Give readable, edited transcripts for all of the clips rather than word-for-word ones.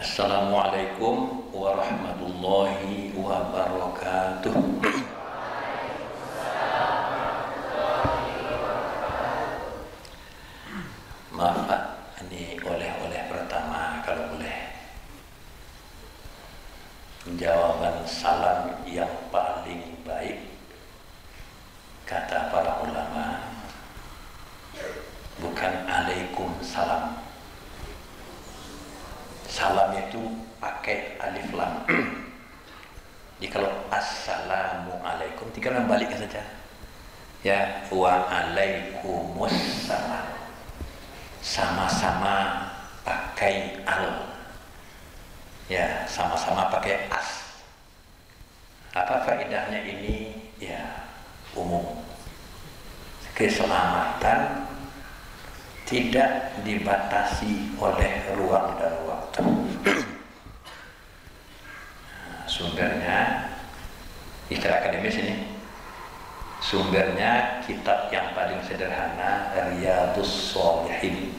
Assalamualaikum warahmatullahi wabarakatuh. Maaf Pak, ini oleh-oleh pertama kalau boleh. Jawaban salam yang paling baik kata para ulama bukan Waalaikumsalam. Salam itu pakai alif lam. Jadi kalau assalamualaikum tinggal membalikkan saja. Ya, waalaikumsalam. Sama-sama pakai al. Ya, sama-sama pakai as. Apa faedahnya ini? Ya, umum. Keselamatan tidak dibatasi oleh ruang dan waktu. Sumbernya istilah akademis ini. Sumbernya kitab yang paling sederhana, Riyadhus Shalihin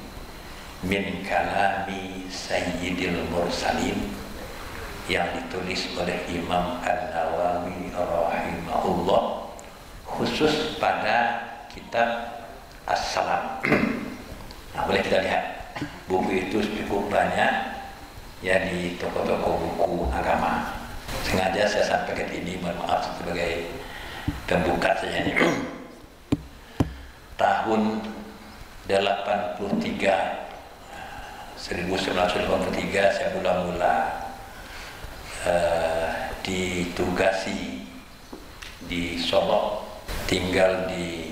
min kalami Sayyidil Mursalin, yang ditulis oleh Imam An-Nawawi rahimahullah, khusus pada kitab As-Salam. Nah, boleh kita lihat buku itu cukup banyak ya di toko-toko buku agama. Sengaja saya sampaikan ini, mohon maaf sebagai pembuka saja ini. Tahun 1983 saya mula-mula ditugasi di Solo, tinggal di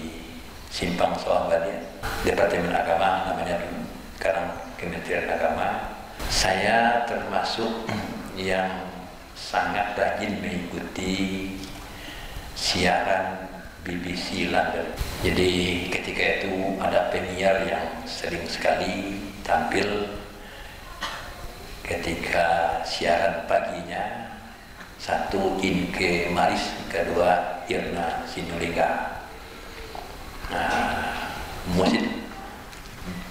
Simpang Sawah Bali, Departemen Agama namanya dulu, sekarang Kementerian Agama. Saya termasuk yang sangat rajin mengikuti siaran BBC London. Jadi ketika itu ada penyiar yang sering sekali tampil ketika siaran paginya. Satu Inke Maris, kedua Irna Sinulinga. Nah,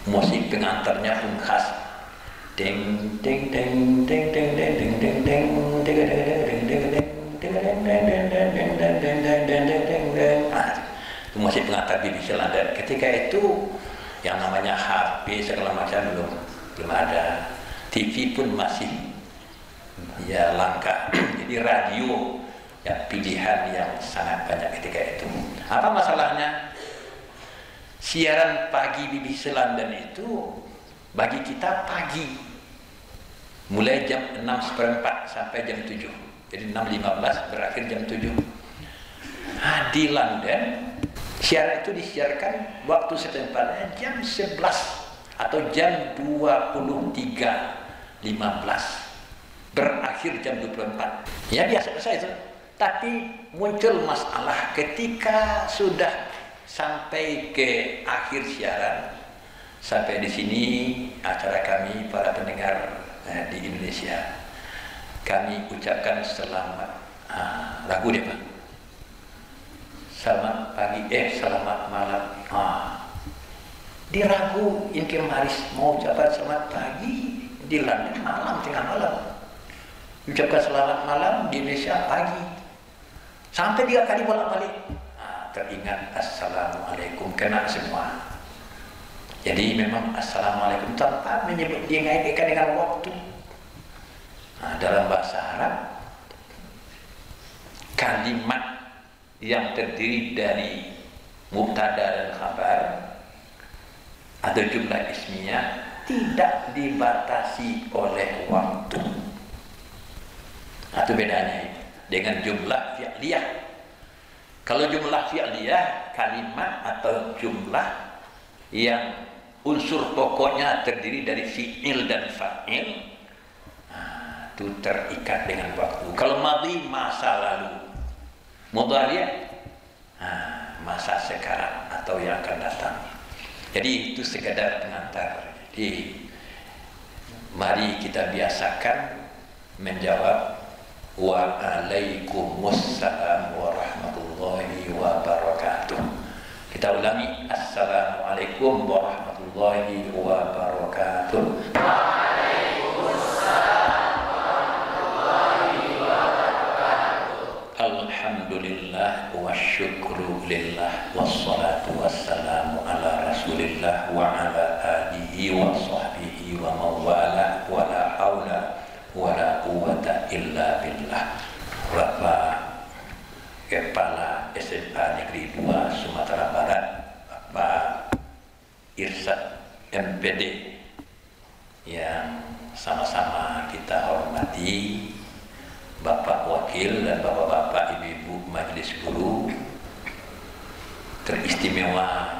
musik pengantarnya pun khas. Ding ding ding ding ding ding ding ding ding ding ding ding. Itu musik pengantar BBC London. Ketika itu yang namanya HP segala macam belum ada. TV pun masih ya langka. Jadi radio ya pilihan yang sangat banyak ketika itu. Apa masalahnya? Siaran pagi BBC London itu bagi kita pagi, mulai jam 6:15 sampai jam 7. Jadi 6:15 berakhir jam 7. Nah, di London siaran itu disiarkan waktu setempatnya jam 11 atau jam 23:15, berakhir jam 24. Ya biasa itu. Tapi muncul masalah ketika sudah sampai ke akhir siaran. Sampai di sini acara kami para pendengar di Indonesia. Kami ucapkan selamat lagu deh Pak. Selamat pagi, selamat malam. Di ragu Inke Maris mau ucapkan selamat pagi di London malam, tengah malam. Ucapkan selamat malam di Indonesia pagi. Sampai 3 kali bolak-balik. Teringat assalamualaikum, kena semua. Jadi memang assalamualaikum tanpa menyebut dia ngaitkan dengan waktu. Dalam bahasa Arab, kalimat yang terdiri dari mubtada dan khabar atau jumlah ismiyah tidak dibatasi oleh waktu. Itu bedanya dengan jumlah fi'liyah. Kalau jumlah fi'liyah, kalimat atau jumlah yang unsur pokoknya terdiri dari fi'il dan fa'il, itu terikat dengan waktu. Kalau madhi, masa lalu. Mudhari', masa sekarang atau yang akan datang. Jadi itu sekadar pengantar. Jadi mari kita biasakan menjawab Waalaikumsalam warahmatullahi wabarakatuh. Kita ulangi, Assalamualaikum warahmatullahi wabarakatuh. Waalaikumsalam. Alhamdulillah wa syukru lillah wassalatu wassalamu ala rasulillah wa ala alihi wa sahbihi wa mawala wa la hawla wa la quwata illa billah. Bapak Kepala SMA Negeri 2 Sumatera Barat, Bapak Irsyad MPD yang sama-sama kita hormati, Bapak Wakil dan Bapak-Bapak, Ibu-Ibu Majelis Guru teristimewa.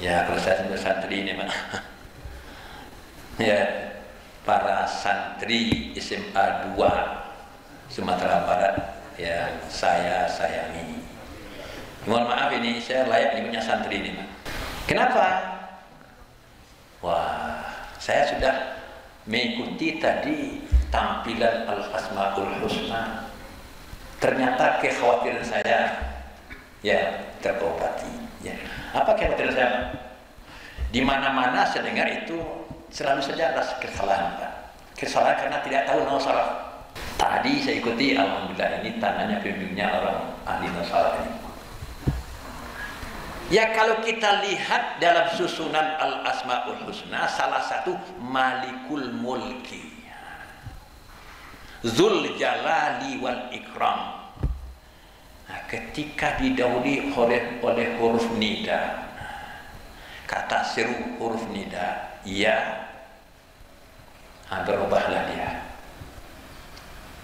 Ya, kalau saya sebagai santri ini Pak, ya, para santri SMA 2 Sumatera Barat yang saya sayangi. Mohon maaf ini saya layak punya santri ini Pak. Kenapa? Wah, saya sudah mengikuti tadi tampilan Al-Asmaul Husna. Ternyata kekhawatiran saya ya terobati. Ya. Apa kekhawatiran saya? Di mana-mana saya dengar itu selalu saja ada kesalahan, Pak. Kesalahan karena tidak tahu nausaraf. Tadi saya ikuti, alhamdulillah ini tangannya pembimbingnya orang ahli nausaraf ini. Ya, kalau kita lihat dalam susunan Al-Asmaul Husna, salah satu Malikul Mulki, Dzul Jalali wal Ikram. Nah, ketika didahului oleh huruf nida, kata seru huruf nida, ya, berubahlah dia.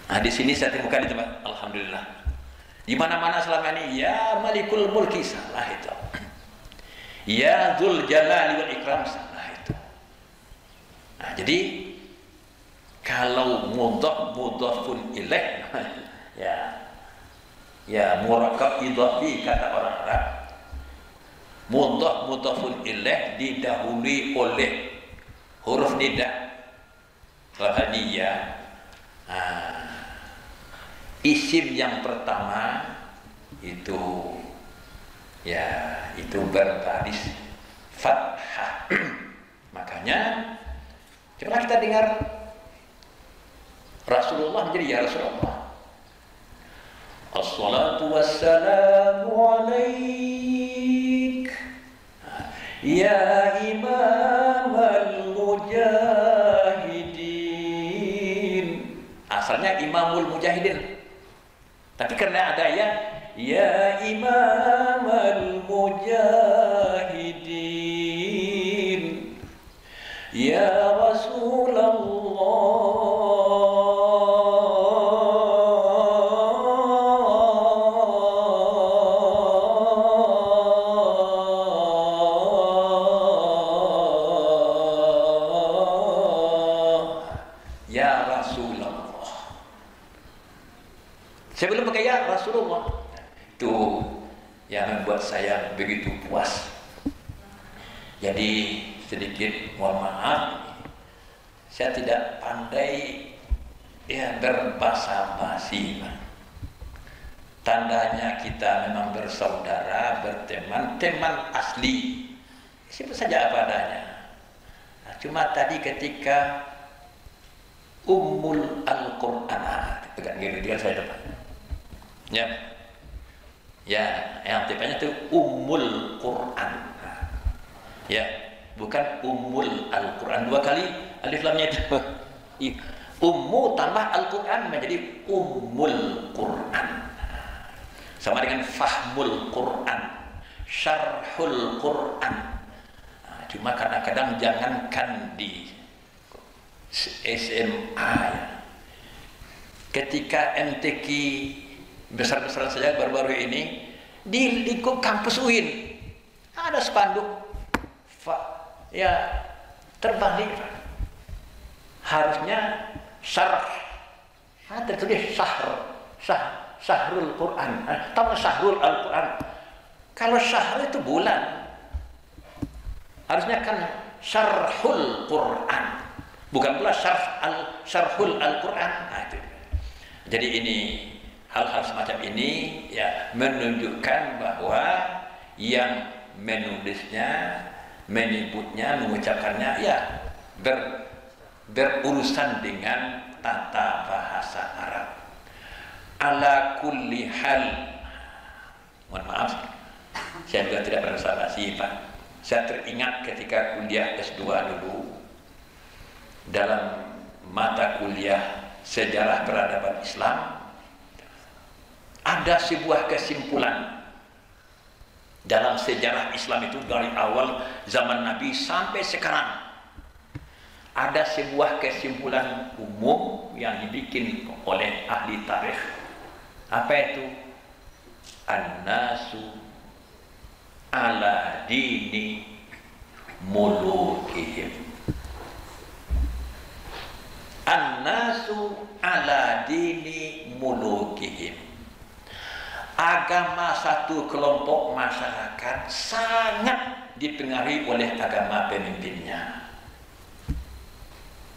Nah, di sini saya temukan itu, Pak. Alhamdulillah. Di mana-mana selama ini, ya Malikul Mulki, salah itu. Ya Dzul Jalali wal Ikram, salah itu. Nah, jadi kalau mudhafun ilaih ya murakkab idhafi kata orang Arab, mudhafun ilaih didahului oleh huruf nida ya. Isim yang pertama itu ya itu berbaris fathah. Makanya coba kita dengar Rasulullah menjadi ya Rasulullah, assalatu wassalamu alaik ya imamal mujahidin. Asalnya imamul mujahidin, tapi karena ada ya imamal mujahidin ya Rasulullah, ya Rasulullah. Sebelum pakai ya Rasulullah, itu yang membuat saya begitu puas. Jadi sedikit mohon maaf, saya tidak pandai ya berbahasa basi. Tandanya kita memang bersaudara, berteman, teman asli. Siapa saja apa adanya. Nah, cuma tadi ketika Ummul Al-Quran, pegang gini dia saya depan. Ya, ya, yang tipenya itu Ummul Quran. Ya, bukan Ummul Al-Quran. Dua kali alif lamnya itu. Ummu tambah Al-Quran menjadi Ummul Quran. Sama dengan Fahmul Quran, Syarhul Quran. Nah, cuma kadang-kadang jangankan di SMA, ketika MTQ besar-besaran saja baru-baru ini di lingkup kampus UIN ada spanduk ya terbalik, harusnya syarh, tertulis syahrul Quran, tambah syahrul Al-Quran. Kalau syahr itu bulan, harusnya kan syarhul Quran, bukan pula syarhul Al-Quran. Nah, itu. Jadi ini hal-hal semacam ini ya menunjukkan bahwa yang menulisnya, menyebutnya, mengucapkannya ya berurusan dengan tata bahasa Arab. ala kulli hal. Mohon maaf, saya juga tidak berasa basi, Pak. Saya teringat ketika kuliah S2 dulu, dalam mata kuliah sejarah peradaban Islam, ada sebuah kesimpulan dalam sejarah Islam itu dari awal zaman Nabi sampai sekarang. Ada sebuah kesimpulan umum yang dibikin oleh ahli tarikh. Apa itu? An-nasu ala dini mulukihim. An-nasu ala dini mulukihim. Agama satu kelompok masyarakat sangat dipengaruhi oleh agama pemimpinnya.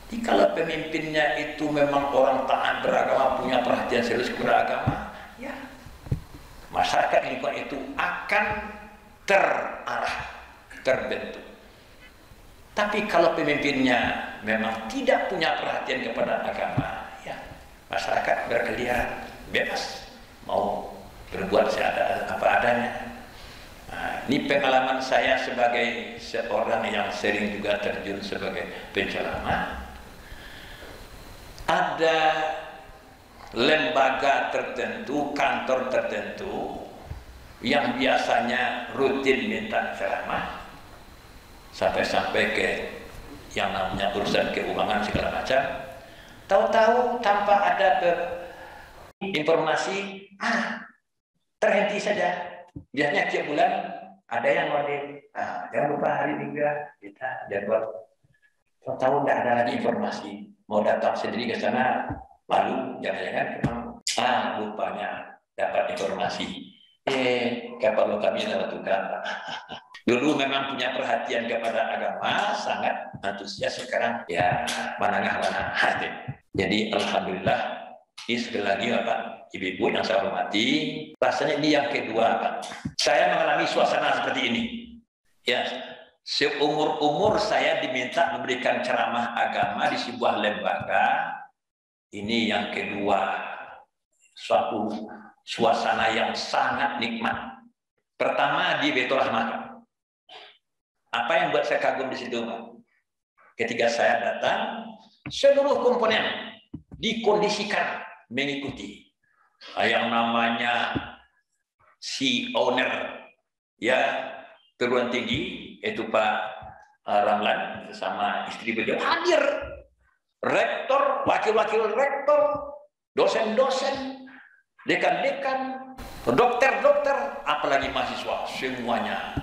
Jadi kalau pemimpinnya itu memang orang taat beragama, punya perhatian serius kepada agama, ya masyarakat lingkungan itu akan terarah, terbentuk. Tapi kalau pemimpinnya memang tidak punya perhatian kepada agama, ya masyarakat berkeliaran bebas, mau berbuat apa adanya. Nah, ini pengalaman saya sebagai seorang yang sering juga terjun sebagai penceramah. Ada lembaga tertentu, kantor tertentu yang biasanya rutin minta ceramah, sampai-sampai ke yang namanya urusan keuangan segala macam. Tahu-tahu tanpa ada informasi, terhenti saja. Biasanya tiap bulan ada yang ngoding, jangan lupa hari Minggu kita jadwal. Tahu tidak ada lagi informasi. Mau datang sendiri ke sana, malu, jangan-jangan memang lupanya dapat informasi. Kapal kami adalah tukang. Dulu memang punya perhatian kepada agama, sangat antusias. Sekarang ya manangah-manah hati. Jadi alhamdulillah, ini sekali lagi Bapak, Ibu-ibu yang saya hormati, rasanya ini yang kedua Pak. Saya mengalami suasana seperti ini. Ya, seumur-umur saya diminta memberikan ceramah agama di sebuah lembaga. Ini yang kedua, suatu suasana yang sangat nikmat. Pertama di Baitur Rahmah. Apa yang buat saya kagum di situ, Pak? Ketika saya datang, seluruh komponen dikondisikan mengikuti. Yang namanya si owner, ya perguruan tinggi, yaitu Pak Ramlan bersama istri beliau hadir. Rektor, wakil-wakil rektor, dosen-dosen, dekan-dekan, dokter-dokter, apalagi mahasiswa, semuanya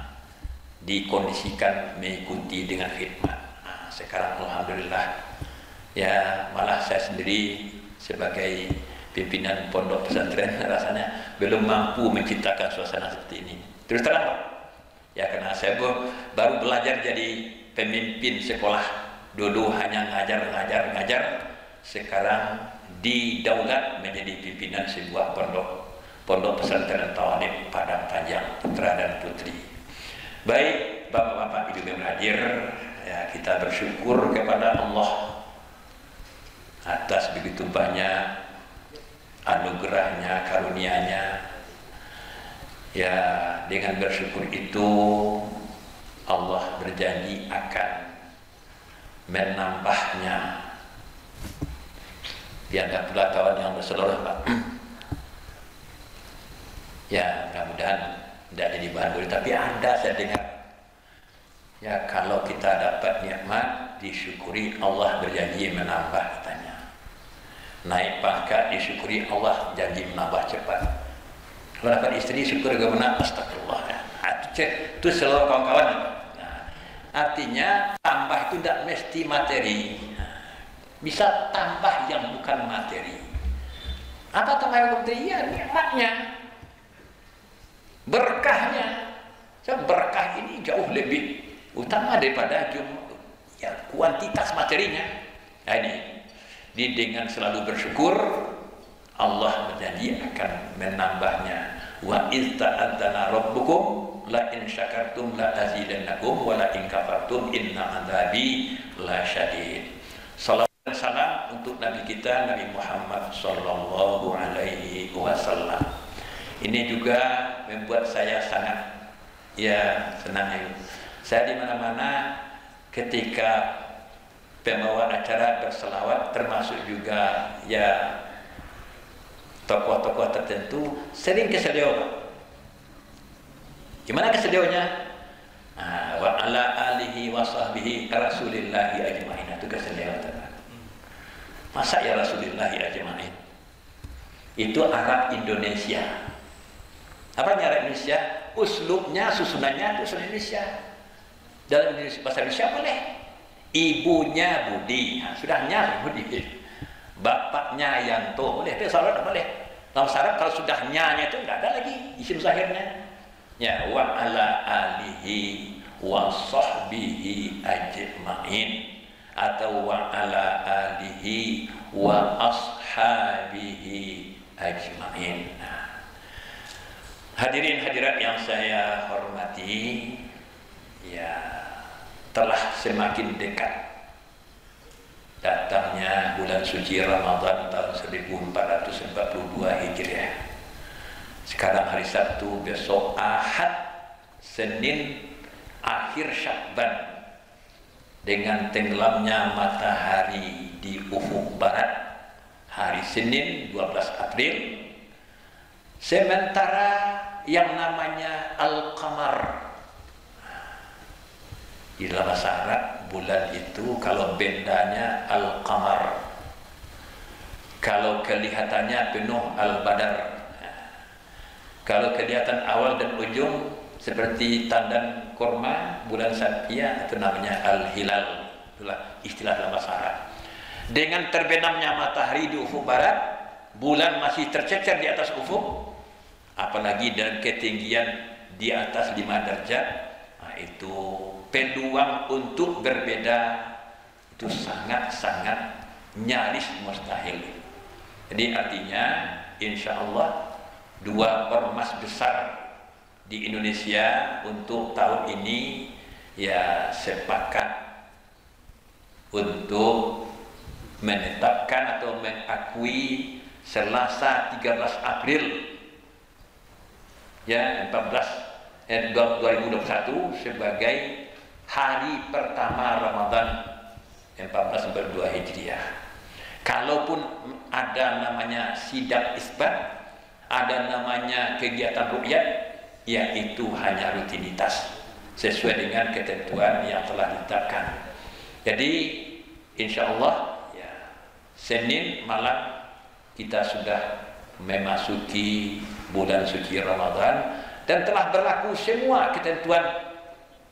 dikondisikan mengikuti dengan khidmat. Nah, sekarang alhamdulillah, ya malah saya sendiri sebagai pimpinan pondok pesantren rasanya belum mampu menciptakan suasana seperti ini. Terus terang Pak, ya karena saya baru belajar jadi pemimpin sekolah. Dulu hanya ngajar, sekarang didaulat menjadi pimpinan sebuah pondok pesantren Tawalim Padang Panjang, putra dan putri. Baik Bapak-bapak Ibu yang hadir, ya kita bersyukur kepada Allah atas begitu banyak anugerahnya, karunia-Nya. Ya, dengan bersyukur itu Allah berjanji akan menambahnya. Biar pula kawan yang berseluruh Pak. Ya, mudah-mudahan tidak jadi bahan gurih, tapi ada saya dengar. Ya, kalau kita dapat nikmat, disyukuri, Allah berjanji menambah katanya. Naik pangkat, disyukuri, Allah janji menambah cepat. Kalau dapat istri, syukur bagaimana? Astagfirullah. Itu seluruh kawan-kawan. Nah, artinya tambah itu tidak mesti materi. Bisa tambah yang bukan materi. Apa tambah yang materi? Ya, nikmatnya, berkahnya. Berkah ini jauh lebih utama daripada ya, kuantitas materinya. Nah, ini dengan selalu bersyukur, Allah berjanji akan menambahnya. Wa iz ta'adzana rabbukum la in syakartum la azidannakum wa la in kafartum inna adzabi la syadid. Salawat dan salam untuk Nabi kita Nabi Muhammad sallallahu alaihi wasallam. Ini juga membuat saya sangat senang. Saya di mana-mana ketika pembawa acara berselawat, termasuk juga tokoh-tokoh tertentu sering keselio. Gimana keselionya? Wa ala alihi wa sahbihi rasulillahi ajma'in, itu keselio. Masa ya rasulillahi ajma'in? Itu Arab Indonesia. Apa Arab Indonesia? Uslubnya, susunannya itu Indonesia. Dalam bahasa Indonesia boleh. Ibunya Budi, sudah nyar Budi. Bapaknya Yanto, boleh. Tapi salat tak boleh. Dalam syarat kalau sudah nyanya itu tidak ada lagi isim zahirnya. Ya, wa ala alihi wa sahbihi ajma'in, atau wa ala alihi wa ashabihi ajma'in. Hadirin hadirat yang saya hormati, telah semakin dekat datangnya bulan suci Ramadan tahun 1442 Hijriah. Sekarang hari Sabtu, besok Ahad, Senin, akhir Syakban, dengan tenggelamnya matahari di ufuk barat hari Senin 12 April. Sementara yang namanya Al-Qamar, di dalam bahasa Arab bulan itu kalau bendanya Al-Qamar, kalau kelihatannya penuh Al-Badar, kalau kelihatan awal dan ujung seperti tandan kurma, bulan Syakban, itu namanya Al-Hilal. Itulah istilah dalam bahasa Arab. Dengan terbenamnya matahari di ufuk barat, bulan masih tercecer di atas ufuk, apalagi dengan ketinggian di atas 5 derajat, itu peluang untuk berbeda itu sangat-sangat nyaris mustahil. Jadi artinya insya Allah 2 ormas besar di Indonesia untuk tahun ini sepakat untuk menetapkan atau mengakui Selasa 13 April 2021 sebagai hari pertama Ramadan 1442 Hijriah. Kalaupun ada namanya sidang isbat, ada namanya kegiatan ru'yat, itu hanya rutinitas sesuai dengan ketentuan yang telah ditetapkan. Jadi insya Allah Senin malam kita sudah memasuki bulan suci Ramadan dan telah berlaku semua ketentuan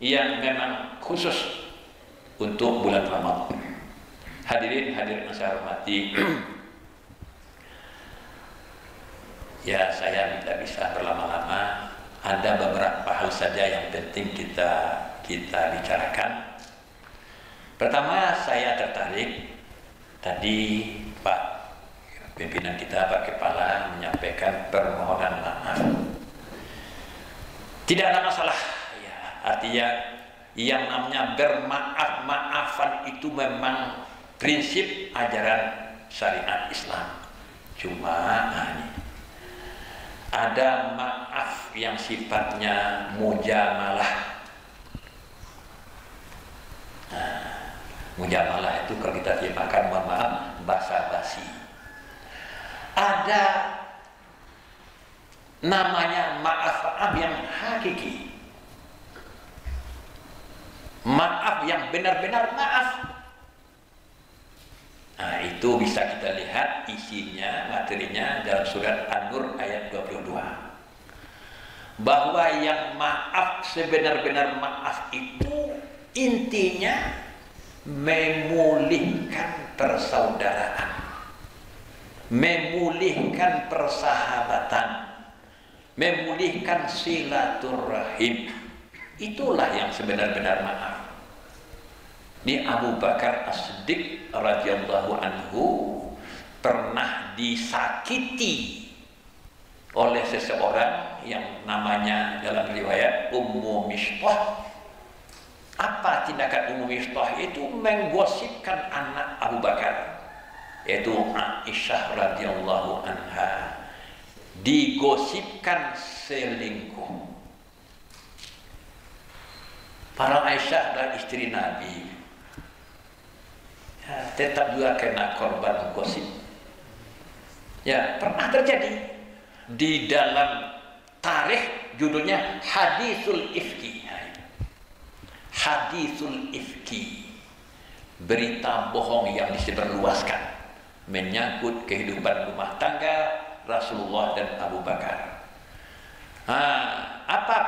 yang memang khusus untuk bulan Ramadan. Hadirin hadirin yang saya hormati, saya tidak bisa berlama-lama. Ada beberapa hal saja yang penting kita bicarakan. Pertama, saya tertarik tadi Pak pimpinan kita, Pak Kepala menyampaikan permohonan maaf. Tidak ada masalah, artinya yang namanya bermaaf-maafan itu memang prinsip ajaran syariat Islam. Cuma ada maaf yang sifatnya mujamalah. Mujamalah itu kalau kita terjemahkan, mohon maaf, basa-basi. Ada namanya maaf yang hakiki, maaf yang benar-benar maaf. Itu bisa kita lihat isinya, materinya dalam surat An-Nur ayat 22, bahwa yang maaf sebenar-benar maaf itu intinya memulihkan persaudaraan, memulihkan persahabatan, memulihkan silaturahim. Itulah yang sebenar-benar maaf. Ini Abu Bakar As-Siddiq radhiyallahu anhu pernah disakiti oleh seseorang yang namanya dalam riwayat Ummu Mistah. Apa tindakan Ummu Mistah? Itu menggosipkan anak Abu Bakar, yaitu Aisyah radhiyallahu anha. digosipkan selingkuh. Para Aisyah adalah istri Nabi, ya, tetap juga kena korban gosip. Ya, pernah terjadi di dalam tarikh, judulnya Hadisul Ifki. Hadisul Ifki, berita bohong yang disebarluaskan menyangkut kehidupan rumah tangga Rasulullah dan Abu Bakar. Apa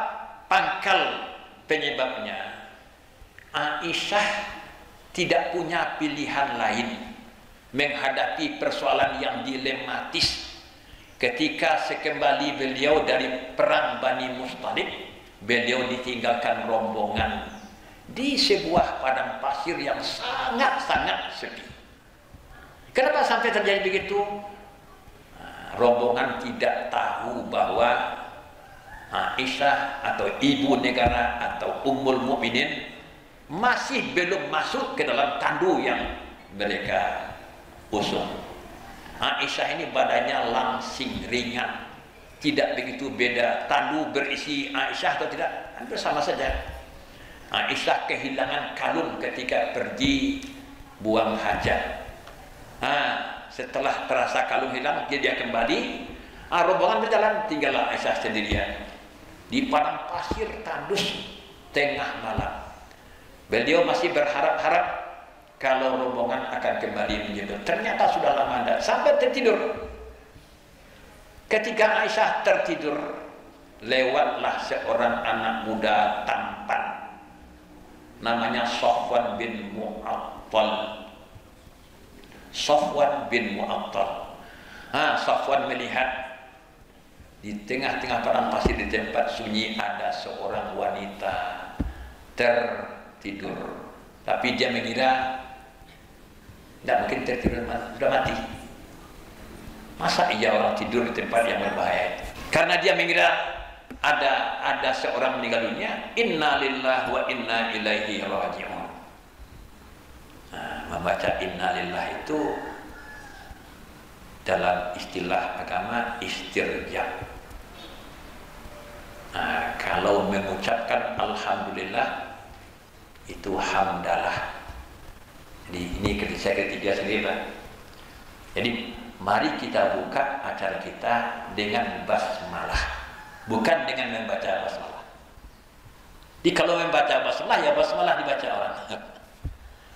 pangkal penyebabnya? Aisyah tidak punya pilihan lain menghadapi persoalan yang dilematis. Ketika sekembali beliau dari perang Bani Musthalib, beliau ditinggalkan rombongan di sebuah padang pasir yang sangat-sangat sepi. Kenapa sampai terjadi begitu? Rombongan tidak tahu bahwa Aisyah atau ibu negara atau Ummul Mukminin masih belum masuk ke dalam tandu yang mereka usung. Aisyah ini badannya langsing, ringan, tidak begitu beda. Tandu berisi Aisyah atau tidak, hampir sama saja. Aisyah kehilangan kalung ketika pergi buang hajat. Setelah terasa kalung hilang, dia kembali. Rombongan berjalan, tinggallah Aisyah sendirian di padang pasir tandus tengah malam. Beliau masih berharap-harap kalau rombongan akan kembali menyebut. Ternyata sudah lama tidak, sampai tertidur. Ketika Aisyah tertidur, lewatlah seorang anak muda tampan, namanya Safwan bin Mu'attal. Safwan bin Mu'attal. Safwan melihat di tengah-tengah padang pasir di tempat sunyi ada seorang wanita tertidur. Tapi dia mengira tidak mungkin tertidur, sudah mati. Masa iya orang tidur di tempat yang berbahaya itu? Karena dia mengira ada seorang meninggal dunia. Inna lillahi wa inna ilaihi raji'un. Membaca inna lillahi itu dalam istilah agama istirja. Kalau mengucapkan alhamdulillah itu hamdalah. Jadi ini saya ketiga sendiri, Pak. Jadi mari kita buka acara kita dengan basmalah, bukan dengan membaca basmalah. Jadi kalau membaca basmalah, ya basmalah dibaca orang.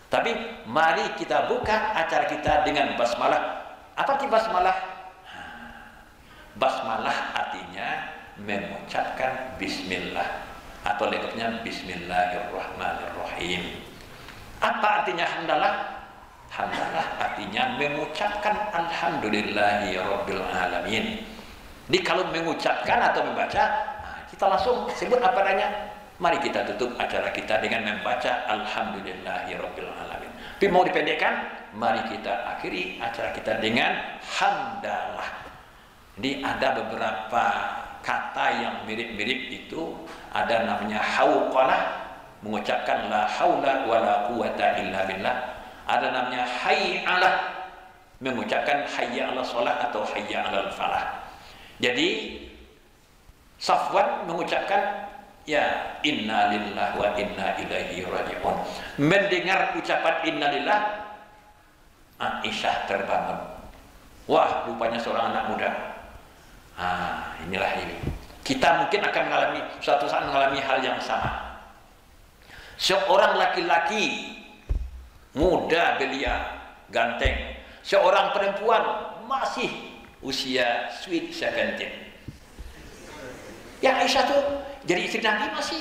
Tapi mari kita buka acara kita dengan basmalah. Apa arti basmalah? Basmalah artinya mengucapkan bismillah, atau lengkapnya bismillahirrahmanirrahim. Apa artinya hamdalah? Hamdalah artinya mengucapkan alhamdulillahi rabbil alamin. Jadi kalau mengucapkan atau membaca, kita langsung sebut apa adanya. Mari kita tutup acara kita dengan membaca alhamdulillahi rabbil alamin. Tapi mau dipendekkan, mari kita akhiri acara kita dengan hamdalah. Jadi ada beberapa kata yang mirip-mirip itu. Ada namanya hauqalah, mengucapkan la haula wala quwata illa billah. Ada namanya hayyalah, mengucapkan hayya ala shalah atau hayya ala falah. Jadi Safwan mengucapkan ya inna lillahi wa inna ilaihi raji'un. Mendengar ucapan inna lillah, Aisyah terbangun. Wah, rupanya seorang anak muda. Inilah ini. Kita mungkin akan mengalami suatu saat mengalami hal yang sama. Seorang laki-laki muda belia, ganteng. Seorang perempuan masih usia sweet 17. Ya Aisyah tuh jadi istri Nabi masih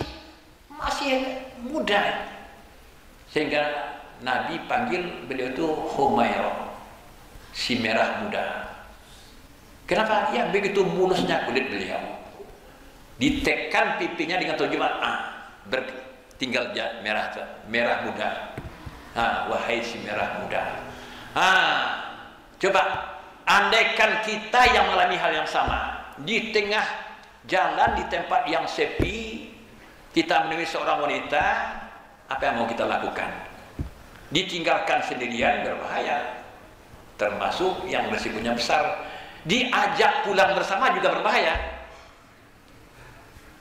muda. Sehingga Nabi panggil beliau itu Humairah, si merah muda. Kenapa? Ya begitu mulusnya kulit beliau. Ditekan pipinya dengan terjemahan tinggal merah muda. Wahai si merah muda. Coba andaikan kita yang mengalami hal yang sama, di tengah jalan di tempat yang sepi, kita menemui seorang wanita, apa yang mau kita lakukan? Ditinggalkan sendirian berbahaya, termasuk yang resikonya besar. Diajak pulang bersama juga berbahaya.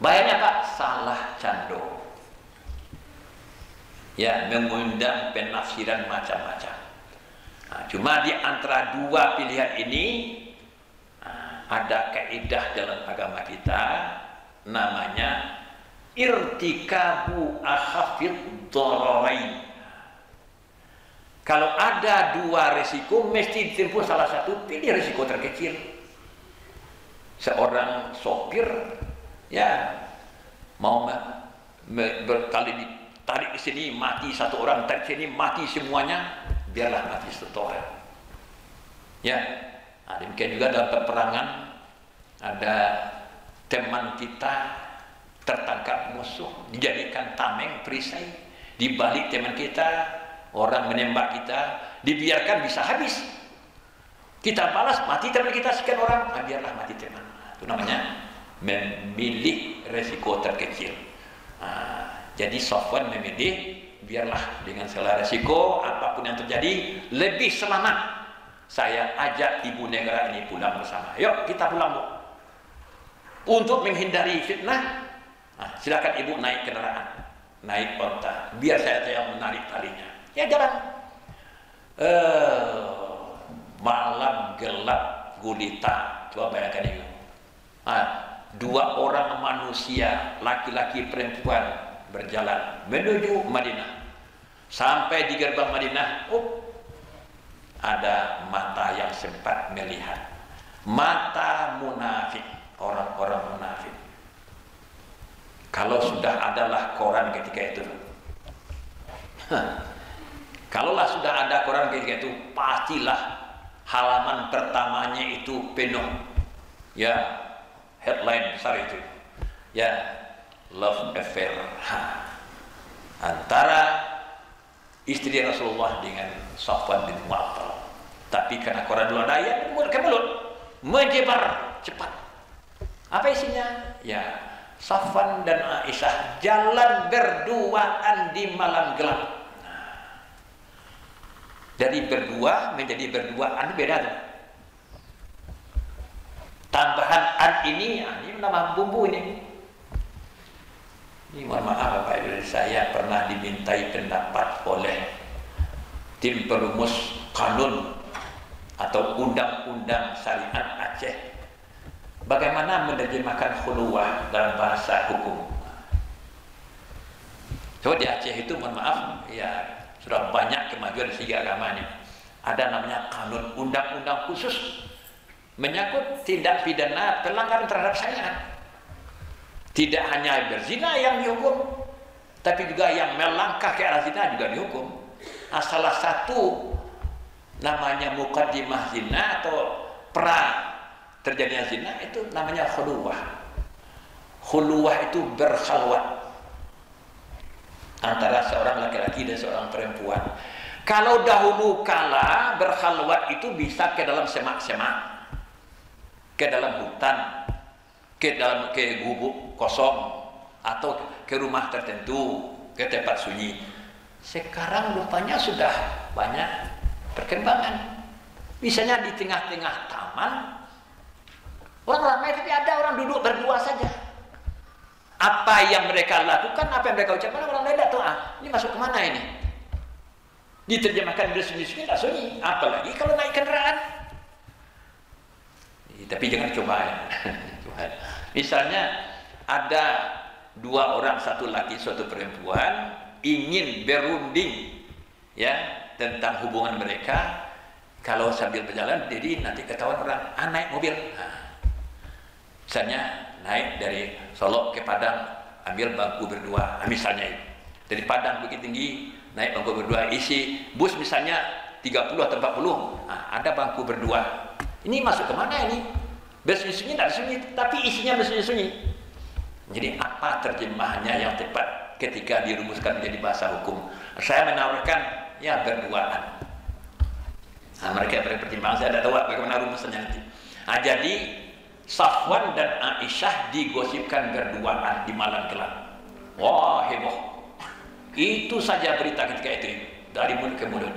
Bahayanya Pak, salah cando. Ya, mengundang penafsiran macam-macam. Nah, cuma di antara dua pilihan ini ada kaidah dalam agama kita namanya irtikabu akhafid dhararain. Kalau ada dua resiko, mesti ditempuh salah satu, pilih resiko terkecil. Seorang sopir, ya, mau berkali ditarik ke sini mati satu orang, tarik ke sini mati semuanya, biarlah mati satu orang. Ya, nah, demikian juga dalam peperangan ada teman kita tertangkap musuh, dijadikan tameng perisai, dibalik teman kita, orang menembak kita, dibiarkan bisa habis. Kita balas, mati teman kita sekian orang, nah, biarlah mati teman. Itu namanya memilih resiko terkecil. Nah, jadi Safwan memilih, biarlah dengan segala resiko apapun yang terjadi lebih selamat. Saya ajak ibu negara ini pulang bersama. Yuk kita pulang, Bu. Untuk menghindari fitnah, nah, silakan ibu naik kendaraan, naik onta, biar saya yang menarik talinya. Ya jalan. Malam gelap gulita, coba bayangkan itu. Dua orang manusia, laki-laki perempuan berjalan menuju Madinah. Sampai di gerbang Madinah, ada mata yang sempat melihat. Mata munafik, orang-orang munafik. Kalau sudah adalah koran ketika itu, kalaulah sudah ada koran ketika itu, pastilah halaman pertamanya itu penuh, ya, headline besar itu, ya, love affair antara istri Rasulullah dengan Safwan bin Mu'attal. Tapi karena koran dulu ada ya, ke mulut, menyebar cepat. Apa isinya? Ya, Safwan dan Aisyah jalan berduaan di malam gelap. Dari berdua menjadi berduaan beda tuh. Tambahan an ini nama bumbu ini. Ini mohon maaf Bapak Ibu, saya pernah dimintai pendapat oleh tim perumus kanun atau undang-undang syariat Aceh. Bagaimana menerjemahkan khuluwah dalam bahasa hukum? Coba di Aceh itu mohon maaf, ya sudah banyak kemajuan dari segi agamanya. Ada namanya kanun, undang-undang khusus menyangkut tindak pidana pelanggaran terhadap syariat. Tidak hanya berzina yang dihukum, tapi juga yang melangkah ke arah zina juga dihukum. Salah satu namanya muqaddimah zina atau pra terjadinya zina itu namanya khuluwah. Khuluwah itu berkhalwat antara seorang laki-laki dan seorang perempuan. Kalau dahulu kala berkhalwat itu bisa ke dalam semak-semak, ke dalam hutan, ke gubuk kosong, atau ke rumah tertentu, ke tempat sunyi. Sekarang rupanya sudah banyak perkembangan. Misalnya di tengah-tengah taman, orang ramai tapi ada orang duduk berdua saja. Apa yang mereka lakukan, apa yang mereka ucapkan, orang lain tidak tahu. Ini masuk kemana ini? Diterjemahkan dari sunyi-sunyi, tidak sunyi. Apalagi kalau naik kendaraan. Tapi jangan coba ya. Misalnya ada dua orang, satu laki, satu perempuan, ingin berunding ya tentang hubungan mereka. Kalau sambil berjalan, jadi nanti ketahuan orang, naik mobil. Misalnya naik dari Solo ke Padang, ambil bangku berdua, misalnya itu. Dari Padang Bukit Tinggi, naik bangku berdua, isi bus misalnya 30 atau 40, ada bangku berdua. Ini masuk kemana ini? Bersunyi-sunyi, tidak sunyi, tapi isinya bersunyi-sunyi. Jadi apa terjemahannya yang tepat ketika dirumuskan menjadi bahasa hukum? Saya menawarkan, ya berduaan. Mereka berpertimbangan, saya tidak tahu bagaimana rumusannya nanti. Jadi Safwan dan Aisyah digosipkan berduaan di malam gelap. Wah, heboh. Itu saja berita ketika itu, dari mulut ke mulut.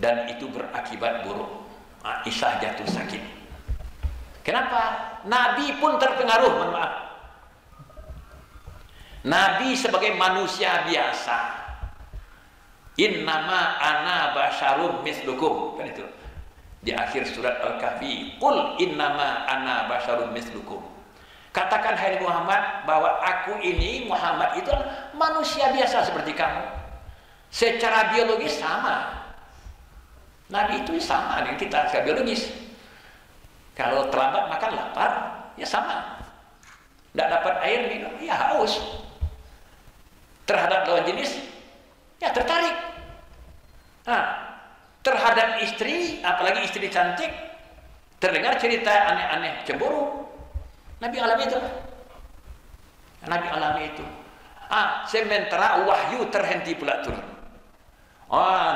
Dan itu berakibat buruk. Aisyah jatuh sakit. Kenapa? Nabi pun terpengaruh, mohon maaf. Nabi sebagai manusia biasa. Innama ana basyarum mislukum, kan itu di akhir surat Al-Kahfi, qul innama ana basyarum mislukum. Katakan hai Muhammad bahwa aku ini Muhammad itu manusia biasa seperti kamu. Secara biologis sama. Nabi itu sama dengan kita secara biologis. Kalau terlambat makan lapar, ya sama. Tidak dapat air minum, ya haus. Terhadap lawan jenis, ya tertarik. Nah, terhadap istri, apalagi istri cantik, terdengar cerita aneh-aneh, cemburu. Nabi alami itu. Nabi alami itu. Sementara wahyu terhenti pula turun.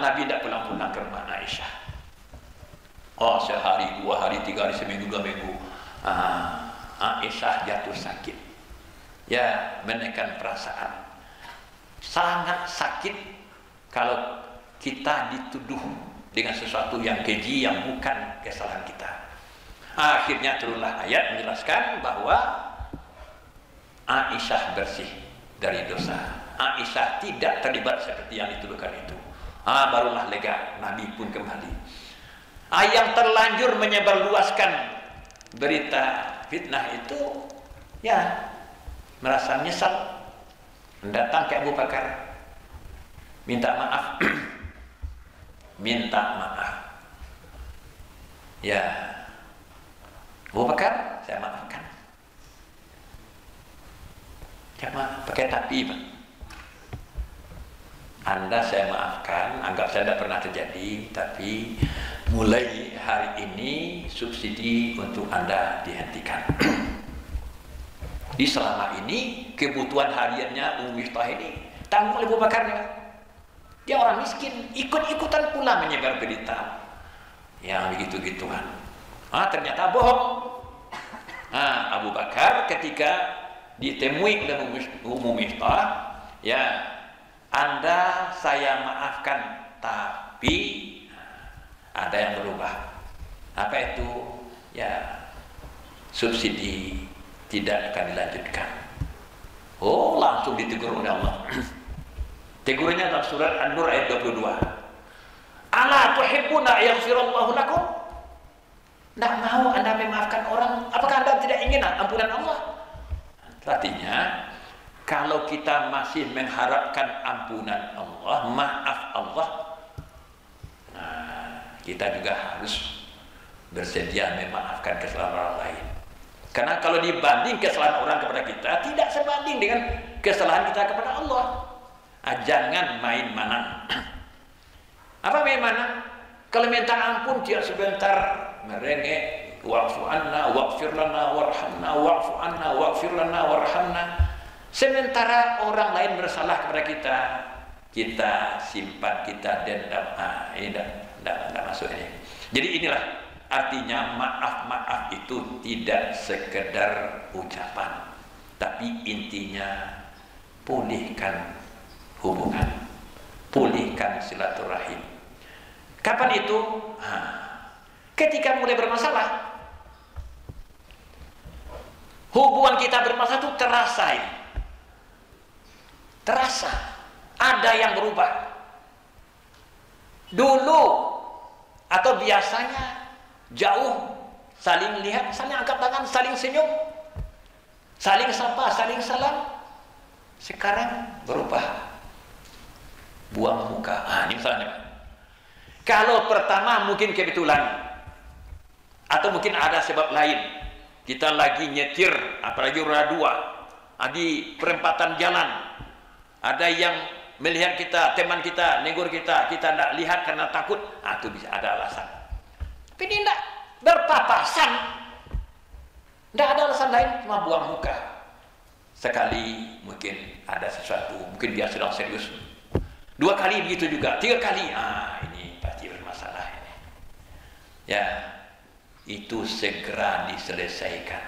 Nabi tidak pulang-pulang ke rumah Aisyah. Sehari, 2 hari, 3 hari, seminggu, 2 minggu. Aisyah jatuh sakit. Ya, menekan perasaan. Sangat sakit kalau kita dituduh dengan sesuatu yang keji yang bukan kesalahan kita. Akhirnya turunlah ayat menjelaskan bahwa Aisyah bersih dari dosa. Aisyah tidak terlibat seperti yang dituduhkan itu. Barulah lega, Nabi pun kembali. Yang terlanjur menyebarluaskan berita fitnah itu, ya merasa menyesal. Datang ke Abu Bakar, minta maaf. Minta maaf. Ya, Abu Bakar, saya maafkan. Cuma pakai tapi, Pak. Anda saya maafkan, anggap saya tidak pernah terjadi, tapi mulai hari ini subsidi untuk Anda dihentikan. Di selama ini kebutuhan hariannya Ummu Mistah ini tanggung oleh Abu Bakar. Dia orang miskin, ikut-ikutan pula menyebar berita yang begitu-gituan. Ternyata bohong. Abu Bakar ketika ditemui oleh Ummu Mistah, ya, Anda saya maafkan, tapi ada yang berubah. Apa itu? Ya, subsidi tidak akan dilanjutkan. Langsung ditegur oleh Allah. Tegurnya dalam surat An-Nur ayat 22. Ala tuhibbuna yaghfirallahu lakum? Tidak mau Anda memaafkan orang? Apakah Anda tidak ingin ampunan Allah? Artinya, kalau kita masih mengharapkan ampunan Allah, maaf Allah, kita juga harus bersedia memaafkan kesalahan orang lain. Karena kalau dibanding kesalahan orang kepada kita, tidak sebanding dengan kesalahan kita kepada Allah. Jangan main mana. Apa main mana? Kalau minta ampun dia sebentar merengek, wa'fu anna wa'fir lana warhamna wa'fu anna wa'fir lana warhamna. Sementara orang lain bersalah kepada kita, kita simpan, kita dendam. Ini tidak masuk ini. Jadi inilah artinya maaf-maaf itu tidak sekedar ucapan, tapi intinya pulihkan hubungan, pulihkan silaturahim. Kapan itu? Ketika mulai bermasalah. Hubungan kita bermasalah itu terasa ada yang berubah. Dulu atau biasanya jauh, saling lihat, saling angkat tangan, saling senyum, saling sapa, saling salam. Sekarang berubah, buang muka. Ini misalnya, kalau pertama mungkin kebetulan atau mungkin ada sebab lain, kita lagi nyetir, apalagi roda 2 di perempatan jalan, ada yang melihat kita, teman kita, negur kita tidak lihat karena takut, itu bisa ada alasan. Tapi ini tidak berpapasan, tidak ada alasan lain, cuma buang muka. Sekali mungkin ada sesuatu, mungkin dia sedang serius. 2 kali begitu juga, 3 kali, ini pasti bermasalah ini. Ya, itu segera diselesaikan.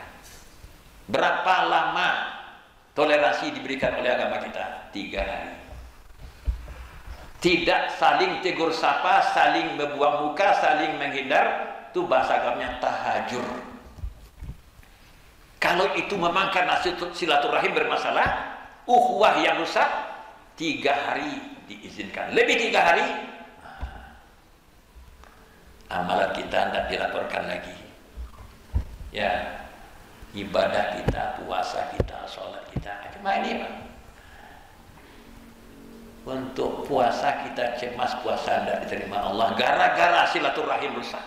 Berapa lama toleransi diberikan oleh agama kita? 3 hari. Tidak saling tegur sapa, saling membuang muka, saling menghindar, itu bahasa agamanya tahajur. Kalau itu memang karena silaturahim bermasalah, ukhuwah yang rusak, 3 hari diizinkan. Lebih 3 hari, amalan kita tidak dilaporkan lagi. Ya, ibadah kita, puasa kita, sholat kita, cuma ini Pak. Untuk puasa kita cemas, puasa tidak diterima Allah gara-gara silaturahim rusak,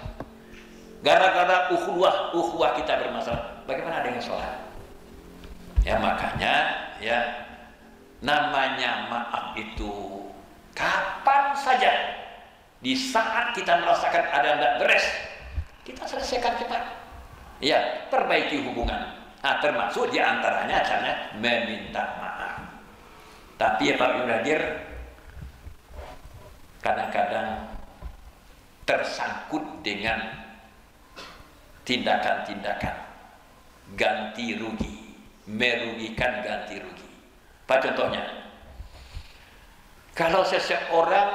gara-gara ukhuwah kita bermasalah. Bagaimana dengan sholat? Ya makanya ya, namanya maaf itu kapan saja, di saat kita merasakan ada yang tidak beres, kita selesaikan cepat. Ya, perbaiki hubungan. Nah, termasuk diantaranya caranya meminta maaf. Tapi ya Pak Yunadir, kadang-kadang tersangkut dengan tindakan-tindakan ganti rugi, merugikan ganti rugi. Apa contohnya? Kalau seseorang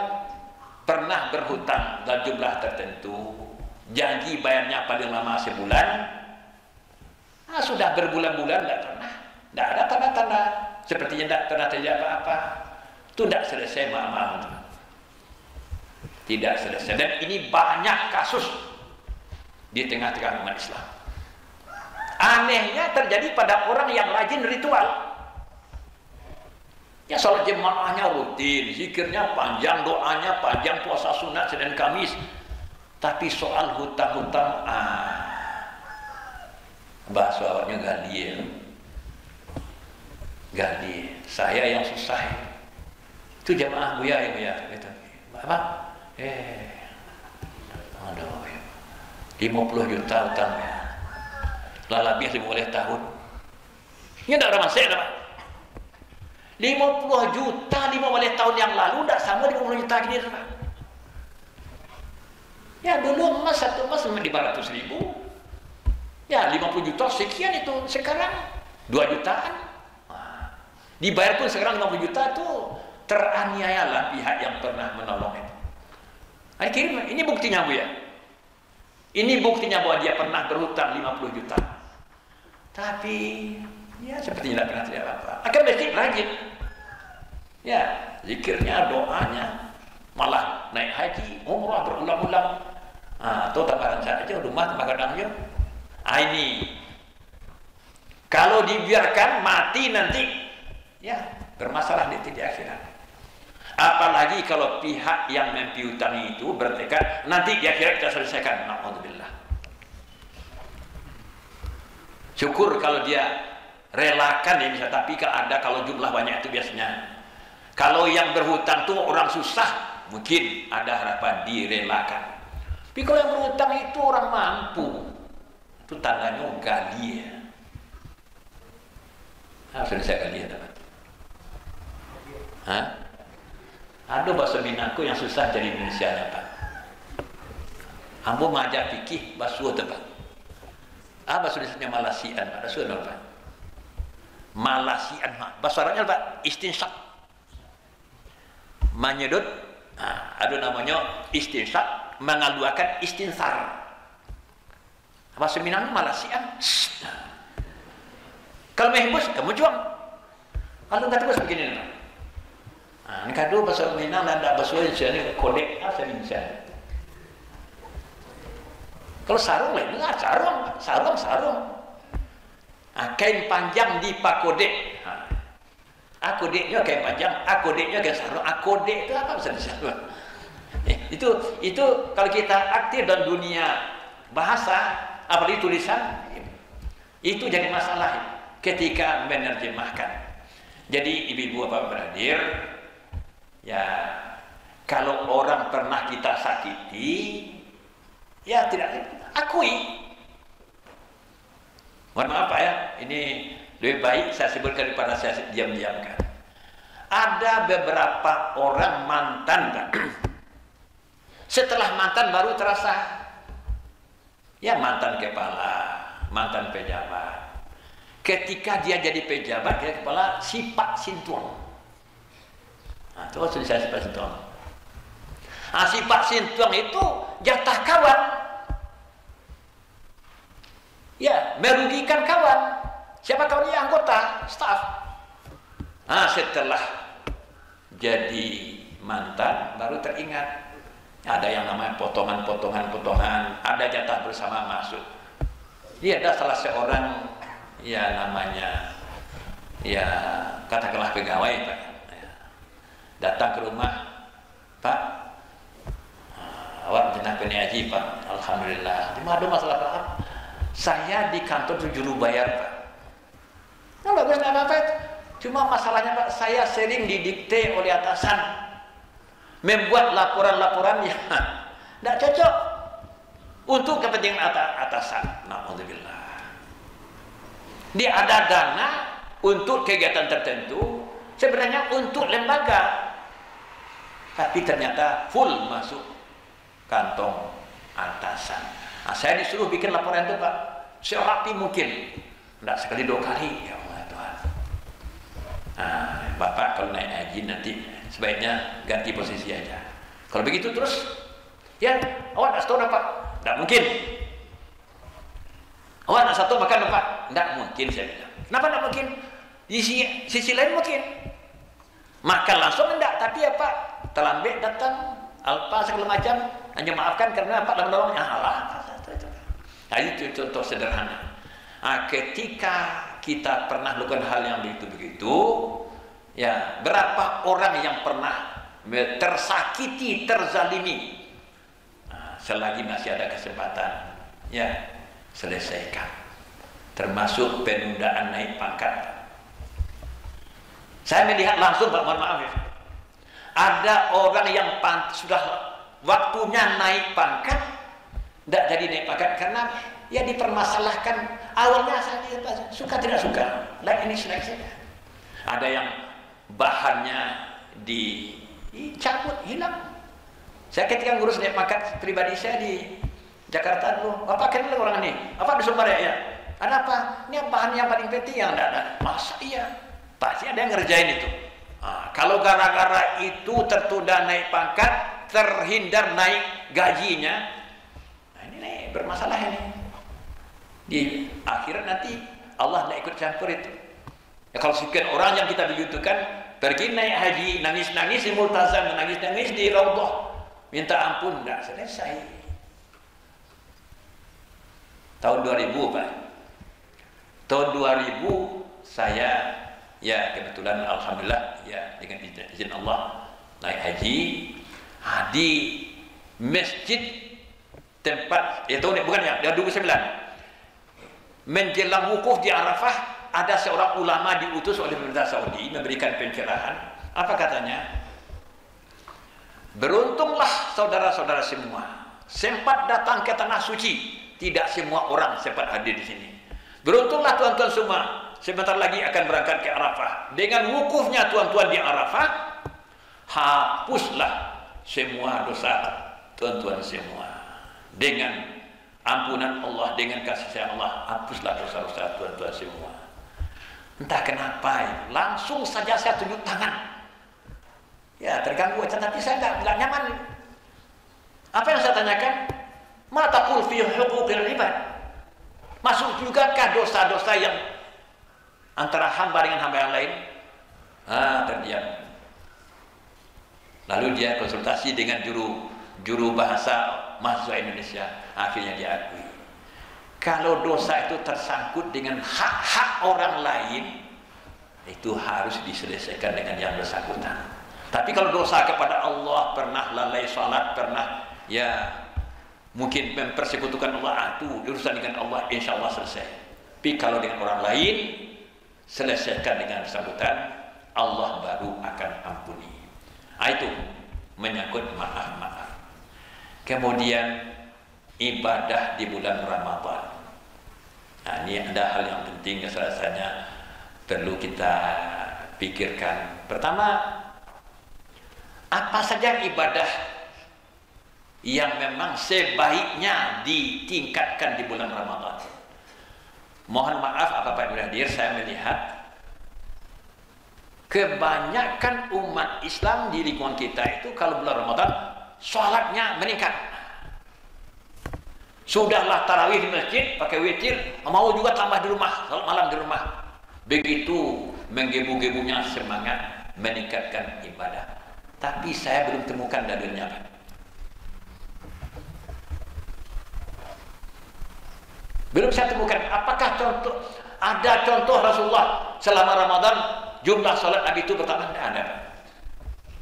pernah berhutang dalam jumlah tertentu, janji bayarnya paling lama sebulan, sudah berbulan-bulan tidak ada tanda-tanda, sepertinya tidak pernah terjadi apa-apa, itu tidak selesai maaf. Tidak selesai. Dan ini banyak kasus di tengah-tengah umat Islam. Anehnya terjadi pada orang yang rajin ritual. Ya, sholat jemaahnya rutin, zikirnya panjang, doanya panjang, puasa sunat Senin Kamis. Tapi soal hutang-hutang, bahasa awaknya gali. Saya yang susah. Itu jemaah Buya gitu. Apa? 50 juta hutang ya. Lah lebih 50 tahun. Ini tidak ada masalah. 50 juta 50 tahun yang lalu tidak sama 50 juta gini, Pak. Ya dulu emas, satu emas 500.000. Ya 50 juta sekian itu. Sekarang 2 jutaan. Dibayar pun sekarang 50 juta tuh, teraniayalah pihak yang pernah menolong itu. Akhirnya ini buktinya Bu ya. Ini buktinya bahwa dia pernah berhutang 50 juta. Tapi ya sepertinya tidak pernah terjadi apa-apa. Akan mesti rajin. Ya, zikirnya, doanya, malah naik haji, umrah berulang-ulang. Atau tambahan saja rumah tambah kadang ya. Ini kalau dibiarkan mati nanti, ya bermasalah di akhirat. Apalagi kalau pihak yang mempiutangi itu bertekad nanti di akhirat kita selesaikan. Alhamdulillah. Syukur kalau dia relakan ya bisa, tapi kalau jumlah banyak itu biasanya. Kalau yang berhutang tuh orang susah, mungkin ada harapan direlakan. Tapi kalau yang berhutang itu orang mampu, itu tandanya gali ya. Selesai kali ya dapat. Ada bahasa Minangku yang susah jadi Indonesia Pak. Ambo majak fikih basuh Pak. Bahasa Indonesia Malasian, ada suara Pak. Malasian, bahasa Arabnya Pak, istinsak. Menyedot, ada namanya istinsak, mengaluakan istinsar. Bahasa Minang Malasian. Kalau mehembus, kamu juang. Kalau nggak terus begini Pak. Ini kado bahasa Minang dan bahasa Indonesia ini kodek bahasa Indonesia. Kalau sarung lain, sarung. Kain panjang di pakodek. Akodeknya kain panjang, akodeknya kain sarung. Akodek itu apa bahasa Indonesia? Itu kalau kita aktif dalam dunia bahasa, apalagi tulisan, itu jadi masalah ketika menerjemahkan. Jadi ibu-ibu bapak beradir, ya kalau orang pernah kita sakiti, ya tidak akui. Mohon maaf Pak ya, ini lebih baik saya sebutkan daripada saya diam-diamkan. Ada beberapa orang mantan Pak. Setelah mantan baru terasa. Ya mantan kepala, mantan pejabat. Ketika dia jadi pejabat, dia kepala sipak sintuang. Itu sudah saya sipak sintuang. Sipak sintuang itu jatah kawan. Ya, merugikan kawan. Siapa kau? Dia anggota, staf. Setelah jadi mantan baru teringat. Ada yang namanya potongan, ada jatah bersama masuk. Dia ada salah seorang ya namanya ya katakanlah pegawai Pak. Datang ke rumah, Pak, awak jenah penyaji Pak, alhamdulillah. Cuma ada masalah Pak. Saya di kantor juru bayar Pak. Nah, bagus nggak apa-apa. Cuma masalahnya Pak, saya sering didikte oleh atasan. Membuat laporan-laporan yang tidak cocok untuk kepentingan atasan. Na'udzubillah. Dia ada dana untuk kegiatan tertentu, sebenarnya untuk lembaga, tapi ternyata full masuk kantong atasan. Saya disuruh bikin laporan itu Pak, serapi mungkin, tidak sekali 2 kali. Ya Allah Tuhan. Bapak kalau naik haji nanti sebaiknya ganti posisi aja. Kalau begitu terus, ya awak nak setahun Pak? Tidak mungkin. Awak nak satu makan Pak? Tidak mungkin saya bilang. Kenapa tidak mungkin? Di sisi lain mungkin. Makan langsung enggak, tapi ya Pak, terlambat datang, alpa segala macam, hanya maafkan karena Pak dalam nolongnya. Nah, itu contoh sederhana. Ketika kita pernah lakukan hal yang begitu, ya berapa orang yang pernah tersakiti, terzalimi, selagi masih ada kesempatan, ya selesaikan. Termasuk penundaan naik pangkat. Saya melihat langsung Pak, mohon maaf ya, ada orang yang sudah waktunya naik pangkat, tidak jadi naik pangkat karena ya dipermasalahkan. Awalnya saya suka tidak suka, naik ini naik saja. Ada yang bahannya dicabut, hilang. Saya ketika ngurus naik pangkat pribadi saya di Jakarta dulu, apa kenal orang ini? Apa di Sumber ya? Ada apa? Ini bahan yang paling penting yang ada. Masa iya? Pasti ada yang ngerjain itu. Kalau gara-gara itu tertunda naik pangkat, terhindar naik gajinya, nah ini nih, bermasalah ini. Di akhirat nanti Allah tidak ikut campur itu. Ya, kalau sekian orang yang kita butuhkan pergi naik haji, nangis-nangis di multazam, nangis-nangis di raudhah, minta ampun, tidak selesai. Tahun 2000 Pak, tahun 2000 saya ya kebetulan alhamdulillah ya dengan izin Allah naik haji di masjid tempat itu bukan ya, dari 2009 menjelang wukuf di Arafah. Ada seorang ulama diutus oleh pemerintah Saudi memberikan pencerahan. Apa katanya? Beruntunglah saudara-saudara semua sempat datang ke tanah suci. Tidak semua orang sempat hadir di sini. Beruntunglah tuan-tuan semua, sebentar lagi akan berangkat ke Arafah. Dengan wukufnya tuan-tuan di Arafah, hapuslah semua dosa tuan-tuan semua. Dengan ampunan Allah, dengan kasih sayang Allah, hapuslah dosa-dosa tuan-tuan semua. Entah kenapa, langsung saja saya tunjuk tangan. Ya, terganggu aja, tapi saya tidak nyaman. Apa yang saya tanyakan? Ma taqul fi huquqil ibad? Masuk jugakah dosa-dosa yang antara hamba dengan hamba yang lain? Terdiam. Lalu dia konsultasi dengan juru bahasa mahasiswa Indonesia. Akhirnya dia akui. Kalau dosa itu tersangkut dengan hak-hak orang lain, itu harus diselesaikan dengan yang bersangkutan. Tapi kalau dosa kepada Allah, pernah lalai salat, pernah ya mungkin mempersekutukan Allah, itu urusan dengan Allah, insya Allah selesai. Tapi kalau dengan orang lain, selesaikan dengan bersangkutan, Allah baru akan ampuni. Itu menyangkut maaf-maaf. Kemudian ibadah di bulan Ramadan. Nah, ini ada hal yang penting yang rasanya perlu kita pikirkan. Pertama, apa saja ibadah yang memang sebaiknya ditingkatkan di bulan Ramadan? Mohon maaf Bapak Ibu hadir, saya melihat kebanyakan umat Islam di lingkungan kita itu kalau bulan Ramadan sholatnya meningkat. Sudahlah tarawih di masjid pakai witir, mau juga tambah di rumah, salat malam di rumah. Begitu menggebu-gebunya semangat meningkatkan ibadah. Tapi saya belum temukan dalilnya, Pak. Belum saya temukan. Apakah ada contoh Rasulullah selama Ramadan jumlah salat Nabi itu bertambah? Tidak ada.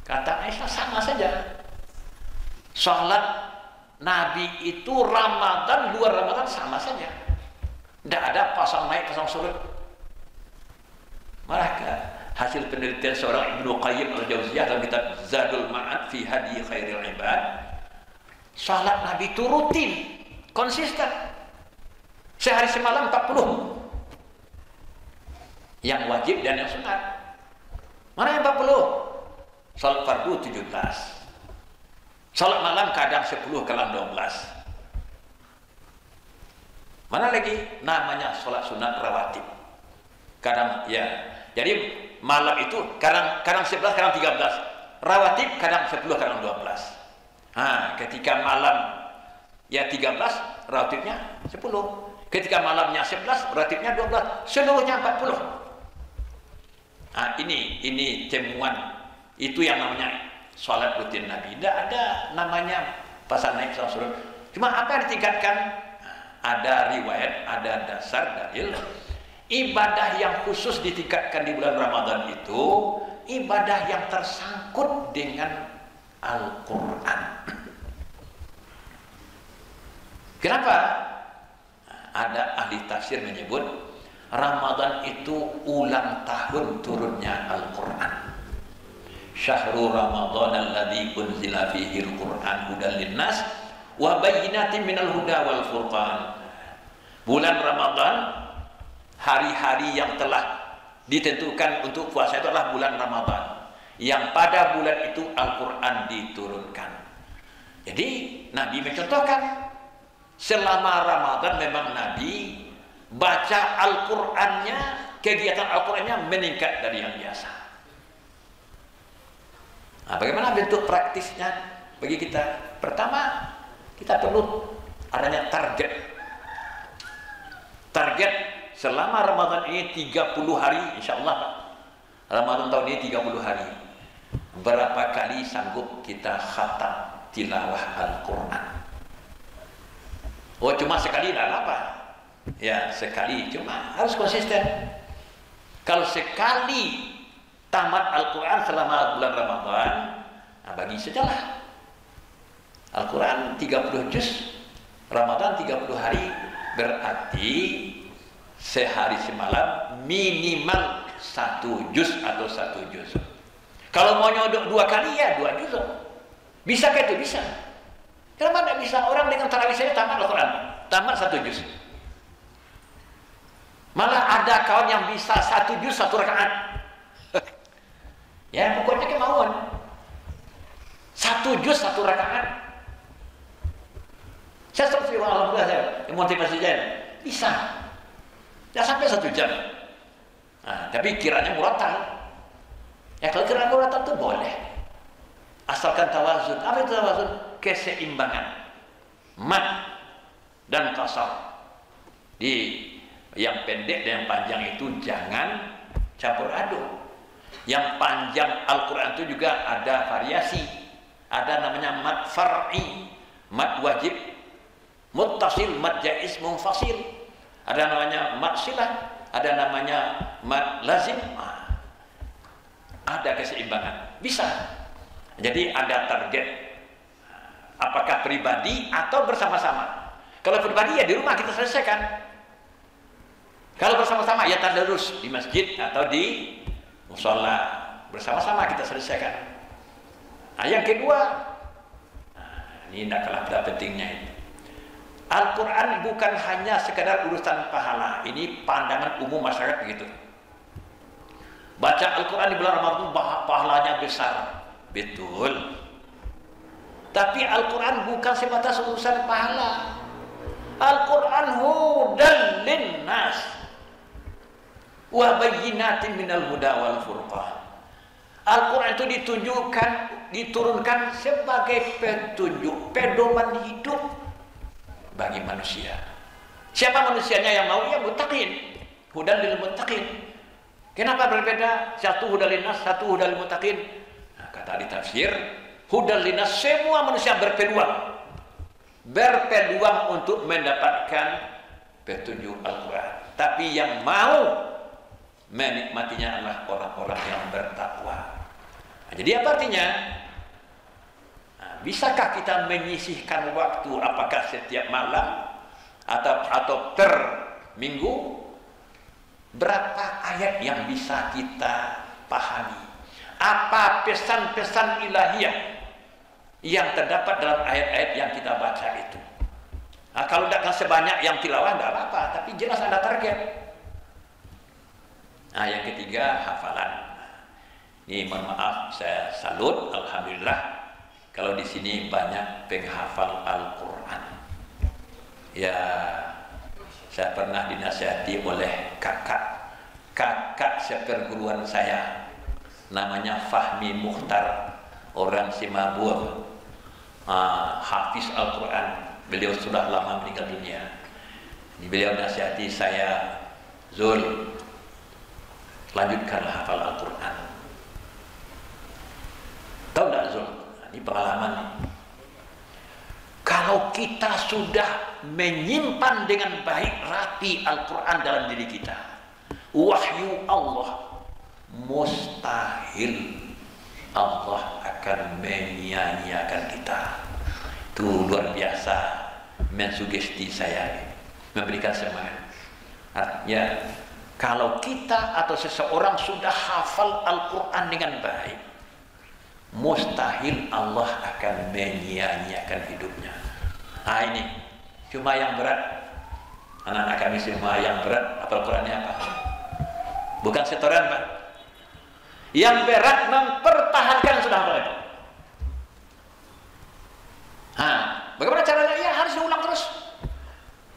Kata Aisyah sama saja. Salat Nabi itu Ramadan, luar Ramadan sama saja. Tidak ada pasang naik, pasang surut. Maka hasil penelitian seorang Ibnu Qayyim al-Jauziyah dalam kitab Zadul Ma'ad fi Hadi Khairil Ibad, salat Nabi itu rutin, konsisten. Sehari semalam 40. Yang wajib dan yang sunat. Mana yang 40? Salat fardu 17. Salat malam kadang 10, kadang 12. Mana lagi? Namanya salat sunat rawatib. Kadang ya. Jadi malam itu kadang 11, kadang 13. Rawatib kadang 10, kadang 12. Ketika malam ya 13, rawatibnya 10. Ketika malamnya 11, rawatibnya 12. Seluruhnya 40. Ini temuan. Itu yang namanya salat rutin Nabi. Tidak ada namanya pasang naik pasang surut. Cuma apa yang ditingkatkan? Ada riwayat, ada dasar dalil. Ibadah yang khusus ditingkatkan di bulan Ramadan itu ibadah yang tersangkut dengan Al-Quran. Kenapa? Ada ahli tafsir menyebut Ramadan itu ulang tahun turunnya Al-Quran. Syahrul Ramadan alladzi unzila fihi al-Qur'an hudan linnas wa bayyinatin minal huda wal furqan. Bulan Ramadan, hari-hari yang telah ditentukan untuk puasa itu adalah bulan Ramadan. Yang pada bulan itu Al-Quran diturunkan. Jadi Nabi mencontohkan selama Ramadan memang Nabi baca Al-Qur'annya, kegiatan Al-Qur'annya meningkat dari yang biasa. Bagaimana bentuk praktisnya bagi kita? Pertama, kita perlu adanya target. Target selama Ramadan ini 30 hari, insya Allah Pak. Ramadan tahun ini 30 hari. Berapa kali sanggup kita khatam tilawah Al-Quran? Oh, cuma sekali tidak apa? Ya, sekali, cuma harus konsisten. Kalau sekali tamat Al-Quran selama bulan Ramadan, bagi sajalah. Al-Quran 30 juz, Ramadan 30 hari, berarti sehari semalam minimal 1 juz atau 1 juz. Kalau mau nyodok 2 kali ya 2 juz. Bisa ke itu? Bisa. Kenapa tidak bisa? Orang dengan tarawih saja tamat Al-Quran, tamat 1 juz. Malah ada kawan yang bisa 1 juz 1 rakaat. Ya pokoknya kemauan. 1 juz 1 rakaat. Saya seperti alhamdulillah saya motivasi saya bisa. Ya sampai 1 jam. Tapi kiranya murattal. Ya kalau kiranya murattal itu boleh. Asalkan tawazun. Apa itu tawazun? Keseimbangan. Mad dan qasar. Di yang pendek dan yang panjang itu jangan campur aduk. Yang panjang Al-Quran itu juga ada variasi. Ada namanya mad far'i, mad wajib, muttasil, mad jaiz, munfasil. Ada namanya mad silah, ada namanya mad lazim. Ada keseimbangan. Bisa. Jadi ada target. Apakah pribadi atau bersama-sama? Kalau pribadi ya di rumah kita selesaikan. Kalau bersama-sama ya tadarus di masjid atau di mushola, bersama-sama kita selesaikan. Yang kedua, ini tidak kalah pentingnya ini. Al-Quran bukan hanya sekedar urusan pahala. Ini pandangan umum masyarakat begitu. Baca Al-Quran di bulan Ramadan pahalanya besar, betul. Tapi Al-Quran bukan sebatas urusan pahala. Al-Quran hudan linnas wa bayyinatin minal huda wal furqan. Al-Quran itu diturunkan sebagai petunjuk, pedoman hidup bagi manusia. Siapa manusianya yang mau? Ya muttaqin. Hudan lil muttaqin. Kenapa berbeda? Satu hudan linnas, satu hudan lil muttaqin. Nah, kata di tafsir, hudan linnas semua manusia berpeluang untuk mendapatkan petunjuk Al-Quran. Tapi yang mau menikmatinya adalah orang-orang yang bertakwa. Nah, jadi apa artinya? Nah, bisakah kita menyisihkan waktu, apakah setiap malam atau per minggu? Berapa ayat yang bisa kita pahami? Apa pesan-pesan ilahiyah yang terdapat dalam ayat-ayat yang kita baca itu? Nah, kalau tidak sebanyak yang tilawah tidak apa-apa, tapi jelas ada target. Nah, yang ketiga hafalan. Ini mohon maaf, saya salut, alhamdulillah kalau di sini banyak penghafal Al-Quran. Ya, saya pernah dinasihati oleh kakak seperguruan saya, namanya Fahmi Mukhtar, orang Simabur, hafiz Al-Quran. Beliau sudah lama meninggal dunia. Beliau nasihati saya, Zul, lanjutkanlah hafal Al-Quran. Tahu tidak Zul? Ini pengalaman nih. Kalau kita sudah menyimpan dengan baik rapi Al-Quran dalam diri kita, wahyu Allah, mustahil Allah akan menyia-nyiakan kita. Itu luar biasa mensugesti saya, memberikan semangat. Artinya, kalau kita atau seseorang sudah hafal Al-Quran dengan baik, mustahil Allah akan menyia-nyiakan hidupnya. Nah ini, cuma yang berat, anak-anak kami semua yang berat, hafal Qurannya apa? Bukan setoran Pak. Yang berat mempertahankan sudah hafal itu. Nah, bagaimana caranya? Ya harus diulang terus.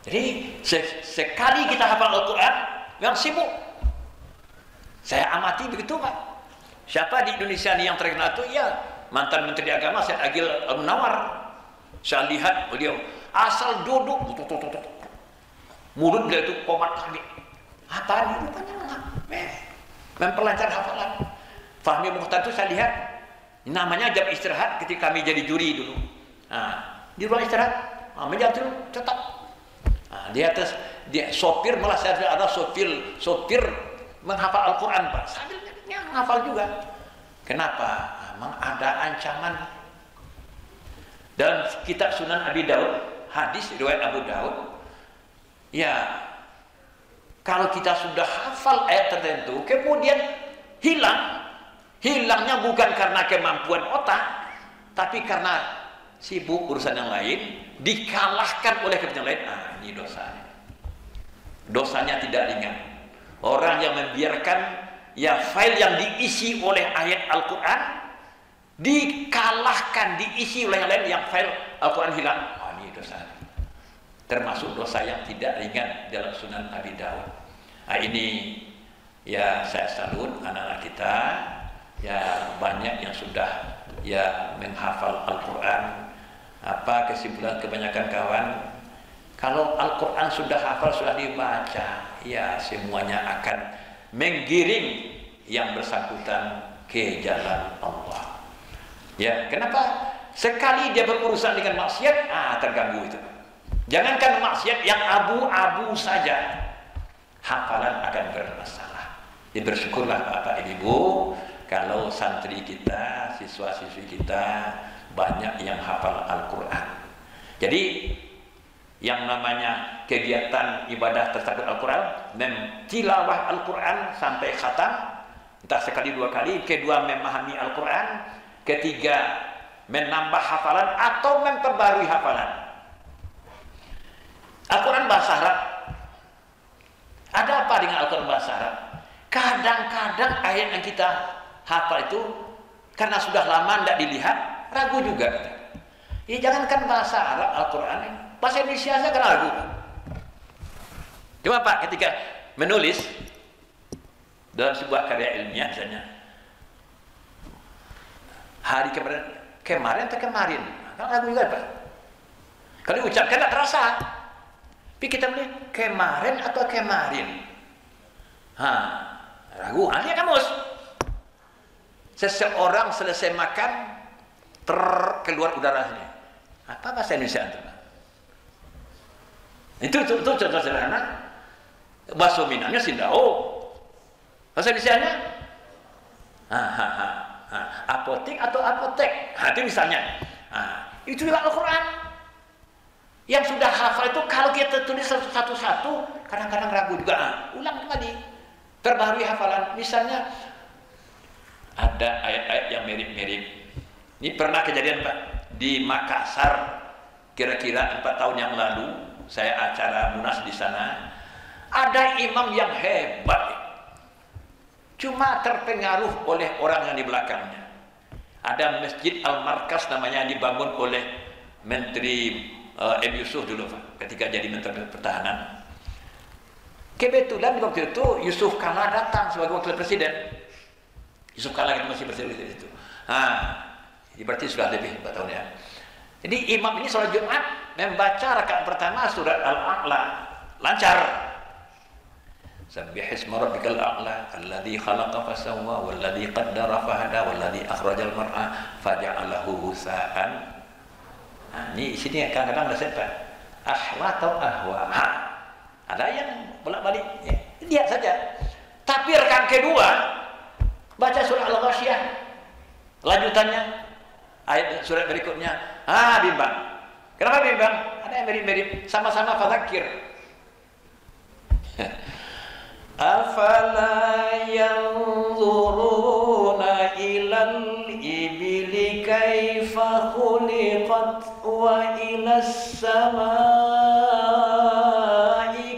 Jadi sekali kita hafal Al-Quran, yang sibuk. Saya amati begitu Pak. Siapa di Indonesia ini yang terkenal itu? Ya mantan Menteri Agama Syed Agil Al-Munawar. Saya lihat beliau asal duduk, mulut dia itu komat kami. Apa rupanya memperlancar hafalan. Fahmi Mukhtar itu saya lihat namanya jam istirahat ketika kami jadi juri dulu. Nah, di ruang istirahat, meja itu tetap. Nah, di atas dia sopir, malah saya ada sopir menghafal Al-Quran Pak. Sambil menghafal juga. Kenapa? Memang ada ancaman. Dalam kitab Sunan Abi Daud, hadis riwayat Abu Daud, ya kalau kita sudah hafal ayat tertentu, kemudian hilangnya bukan karena kemampuan otak, tapi karena sibuk urusan yang lain, dikalahkan oleh kepentingan lain. Ah, ini dosanya. Dosanya tidak ringan. Orang yang membiarkan ya file yang diisi oleh ayat Al-Quran dikalahkan, diisi oleh yang lain, yang file Al-Quran hilang. Oh, ini dosa. Termasuk dosa yang tidak ringan dalam Sunan Abi Daud. Nah, ini ya saya salut anak-anak kita, ya banyak yang sudah ya menghafal Al-Quran. Apa kesimpulan kebanyakan kawan? Kalau Al-Quran sudah hafal, sudah dibaca, ya semuanya akan menggiring yang bersangkutan ke jalan Allah. Ya, kenapa? Sekali dia berurusan dengan maksiat, terganggu itu. Jangankan maksiat yang abu-abu saja, hafalan akan bermasalah. Jadi bersyukurlah Bapak Ibu kalau santri kita, siswa-siswi kita banyak yang hafal Al-Quran. Jadi yang namanya kegiatan ibadah tersebut Al-Quran, mentilawah Al-Quran sampai khatam, entah sekali dua kali, kedua memahami Al-Quran, ketiga menambah hafalan atau memperbarui hafalan. Al-Quran bahasa Arab. Ada apa dengan Al-Quran bahasa Arab? Kadang-kadang ayat yang kita hafal itu karena sudah lama tidak dilihat, ragu juga kita. Ya jangankan bahasa Arab Al-Quran, bahasa Indonesia saja kan ragu. Cuma Pak, ketika menulis dalam sebuah karya ilmiah misalnya, hari kemarin atau kemarin, kan ragu juga Pak. Kalau ucapkan tidak terasa. Tapi kita melihat kemarin atau kemarin. Ragu. Lihat kamus. Seseorang selesai makan, keluar udaranya. Apa bahasa Indonesia itu? Itu contoh sederhana. Bahasa Minangnya sindao. Bahasa Indonesia-nya? Apotek atau apotek. Itu misalnya. Itu juga Al-Quran. Yang sudah hafal itu kalau kita tulis satu-satu, kadang-kadang ragu juga. Ulang kembali. Perbaharui hafalan. Misalnya, ada ayat-ayat yang mirip-mirip. Ini pernah kejadian Pak. Di Makassar, kira-kira 4 tahun yang lalu, saya acara munas di sana. Ada imam yang hebat. Cuma terpengaruh oleh orang yang di belakangnya. Ada Masjid Al-Markas namanya yang dibangun oleh Menteri M. Yusuf dulu Pak, ketika jadi Menteri Pertahanan. Kebetulan waktu itu Yusuf Kala datang sebagai wakil presiden. Yusuf Kala itu masih presiden itu. Berarti sudah lebih 4 tahun ya. Jadi imam ini sholat Jumat membaca rakaat pertama surat Al-A'la, lancar. Sabbihisma rabbikal a'la alladzi khalaqa fasawwa walladzi qaddara fahada walladzi akhrajal mar'a faja'alahu husa'an. Ini sini kadang-kadang ada Pak. Ahwa atau ahwa. Ada yang bolak-balik. Lihat saja. Tapi rekan kedua baca surah Al-Ghasyiyah. Lanjutannya ayat surat berikutnya. Bimbang. Kenapa bimbang? Ada yang mirip-mirip. Sama-sama fadzakir. Afala yanzuruna ilal ibili kaifa khuliqat wa ilas samai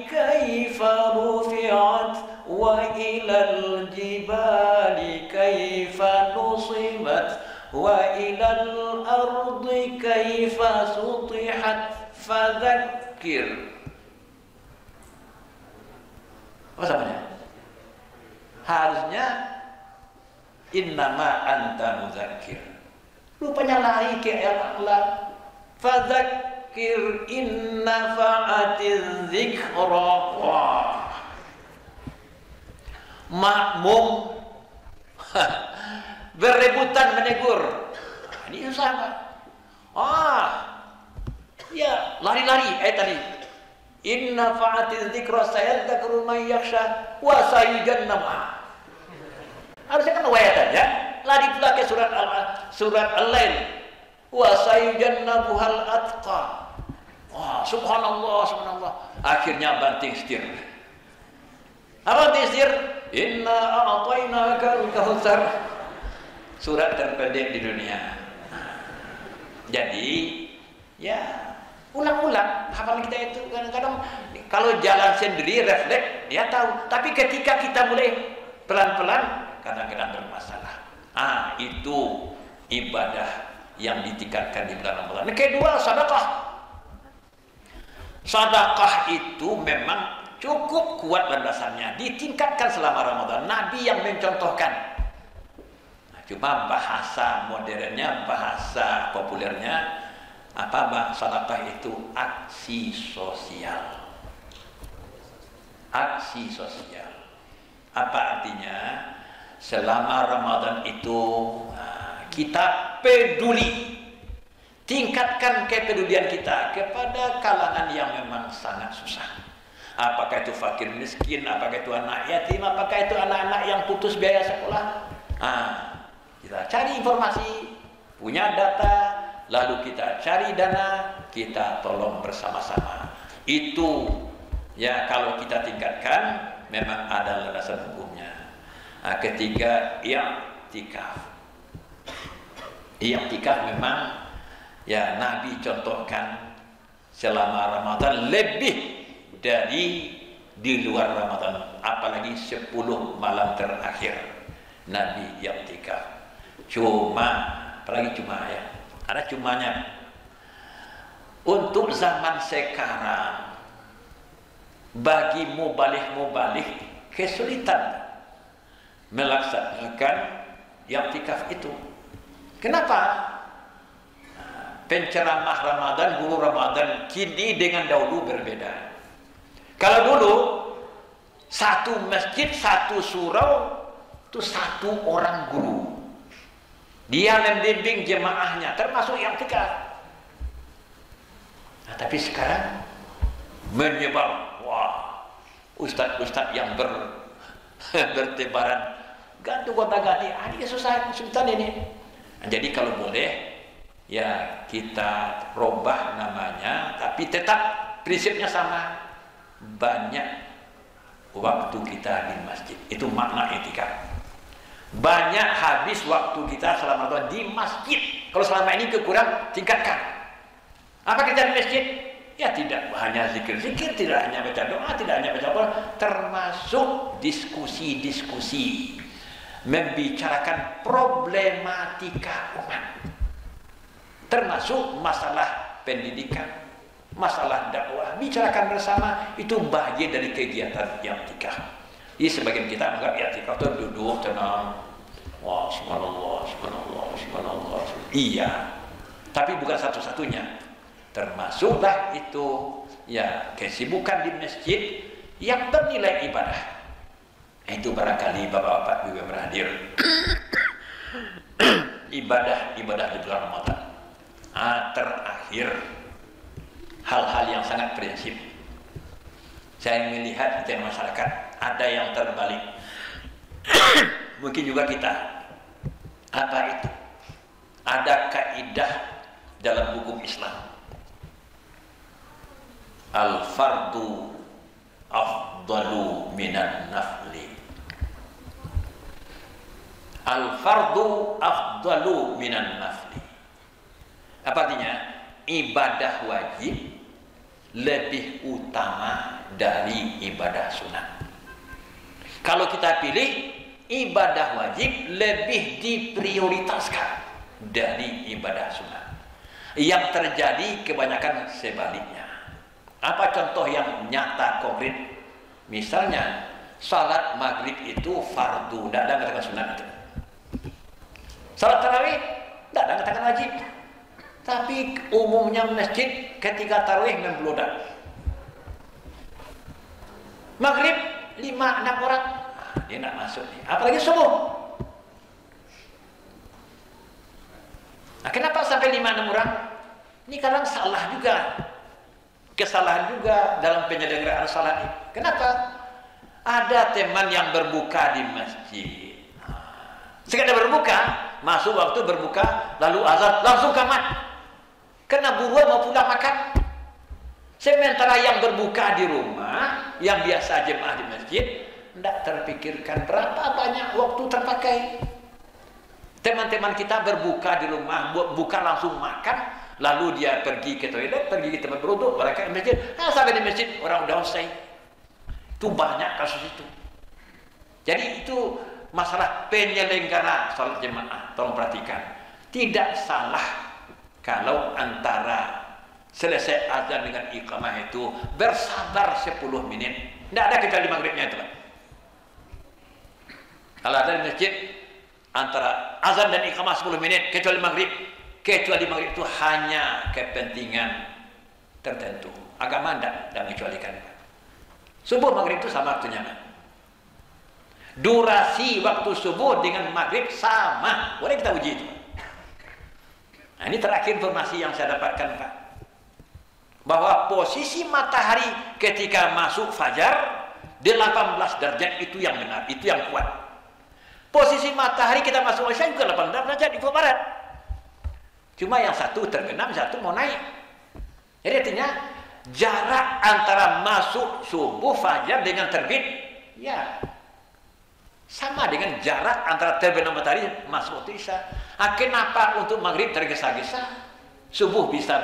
kaifa rufi'at wa ilal jibali kaifa nusibat wa ilal ardi kaifa sutihat fadzakir. Apa namanya? Harusnya innama anta mudzakir. Rupanya lari ke Allah. Fadzakir inna fa'atiz dzikra. Makmum berebutan menegur. Ini sama. Ya, lari-lari tadi. Inna fa'atiz dzikra sayadzakuru man yakhsha wa sayujannama. Harusnya kan ayat aja. Lari pula ke surat Al-Lail. Wa sayujannabuhal atqa. Subhanallah, subhanallah. Akhirnya banting setir. Apa banting setir? Inna a'tainakal kautsar. Surat terpendek di dunia. Jadi, ya ulang-ulang hafalan kita itu. Kadang-kadang kalau jalan sendiri refleks dia tahu, tapi ketika kita mulai pelan-pelan kadang-kadang bermasalah. Itu ibadah yang ditingkatkan di bulan Ramadan. Yang kedua, sedekah. Sedekah itu memang cukup kuat landasannya, ditingkatkan selama Ramadan. Nabi yang mencontohkan. Cuma bahasa modernnya, bahasa populernya sedekah itu aksi sosial. Aksi sosial. Apa artinya? Selama Ramadan itu kita peduli, tingkatkan kepedulian kita kepada kalangan yang memang sangat susah. Apakah itu fakir miskin, apakah itu anak yatim, apakah itu anak-anak yang putus biaya sekolah. Kita cari informasi, punya data, lalu kita cari dana, kita tolong bersama-sama. Itu ya kalau kita tingkatkan memang ada landasan hukumnya. Ketiga, i'tikaf. I'tikaf memang ya Nabi contohkan selama Ramadan lebih dari di luar Ramadan, apalagi 10 malam terakhir Nabi i'tikaf. Apalagi cuma ya. Ada cumanya. Untuk zaman sekarang bagi mubalih kesulitan melaksanakan i'tikaf itu. Kenapa? penceramah Ramadan, guru Ramadan kini dengan dahulu berbeda. Kalau dulu satu masjid, satu surau itu satu orang guru. Dia membimbing jemaahnya, termasuk yang tikar. Nah, tapi sekarang menyebar, wah, ustadz-ustadz yang bertebaran, gantung gonta-ganti, ini susah kesulitan ini. Nah, jadi kalau boleh, ya kita robah namanya, tapi tetap prinsipnya sama. Banyak waktu kita di masjid, itu makna etika. Banyak habis waktu kita selama Ramadan di masjid. Kalau selama ini kekurang, tingkatkan. Apa kita di masjid? Ya tidak hanya zikir-zikir, tidak hanya baca doa, tidak hanya baca Quran, termasuk diskusi-diskusi, membicarakan problematika umat, termasuk masalah pendidikan, masalah dakwah, bicarakan bersama. Itu bagian dari kegiatan i'tikaf. Jadi sebagian kita anggap i'tikaf itu duduk tenang, wah subhanallah, subhanallah, subhanallah. Iya, tapi bukan satu-satunya. Termasuklah itu ya kesibukan di masjid yang bernilai ibadah. Itu barangkali bapak-bapak juga berhadir. ibadah di bulan Ramadan. Terakhir hal-hal yang sangat prinsip. Saya melihat di masyarakat ada yang terbalik. Mungkin juga kita. Apa itu? Ada kaidah dalam hukum Islam. Al-fardu afdalu minan nafli. Al-fardu afdalu minan nafli. Apa artinya? Ibadah wajib lebih utama dari ibadah sunat. Kalau kita pilih, ibadah wajib lebih diprioritaskan dari ibadah sunat. Yang terjadi kebanyakan sebaliknya. Apa contoh yang nyata konkret? Misalnya salat maghrib itu fardu, tidak ada katakan sunat itu. Salat tarawih tidak ada katakan wajib. Tapi umumnya masjid ketika tarawih membludak. Maghrib 5-6 orang, dia tidak masuk nih. Apalagi subuh. Nah, kenapa sampai 5-6 orang? Ini kadang salah juga. Kesalahan juga dalam penyelenggaraan salat ini. Kenapa? Ada teman yang berbuka di masjid. Sekadar berbuka, masuk waktu berbuka, lalu azan, langsung kamar. Karena buruan mau pulang makan. Sementara yang berbuka di rumah, yang biasa jemaah di masjid, tidak terpikirkan berapa banyak waktu terpakai. Teman-teman kita berbuka di rumah, buka langsung makan, lalu dia pergi ke toilet, pergi ke tempat berwudu, mereka di masjid, sampai di masjid orang udah selesai. Itu banyak kasus itu. Jadi itu masalah penyelenggara salat jemaah. Tolong perhatikan, tidak salah kalau antara selesai azan dengan iqamah itu bersabar 10 menit. Tidak ada kecuali maghribnya itu. Kalau ada di masjid antara azan dan iqamah 10 menit kecuali maghrib itu hanya kepentingan tertentu. Agama tidak mengecualikan. Subuh maghrib itu sama waktunya. Durasi waktu subuh dengan maghrib sama. Boleh kita uji itu. Nah, ini terakhir informasi yang saya dapatkan, Pak. Bahwa posisi matahari ketika masuk fajar 18 derajat itu yang benar, itu yang kuat. Posisi matahari kita masuk Isya juga 18 derajat di barat. Cuma yang satu terbenam, satu mau naik. Jadi artinya jarak antara masuk subuh fajar dengan terbit ya sama dengan jarak antara terbenam matahari masuk waktu Isya. Kenapa untuk maghrib tergesa-gesa, subuh bisa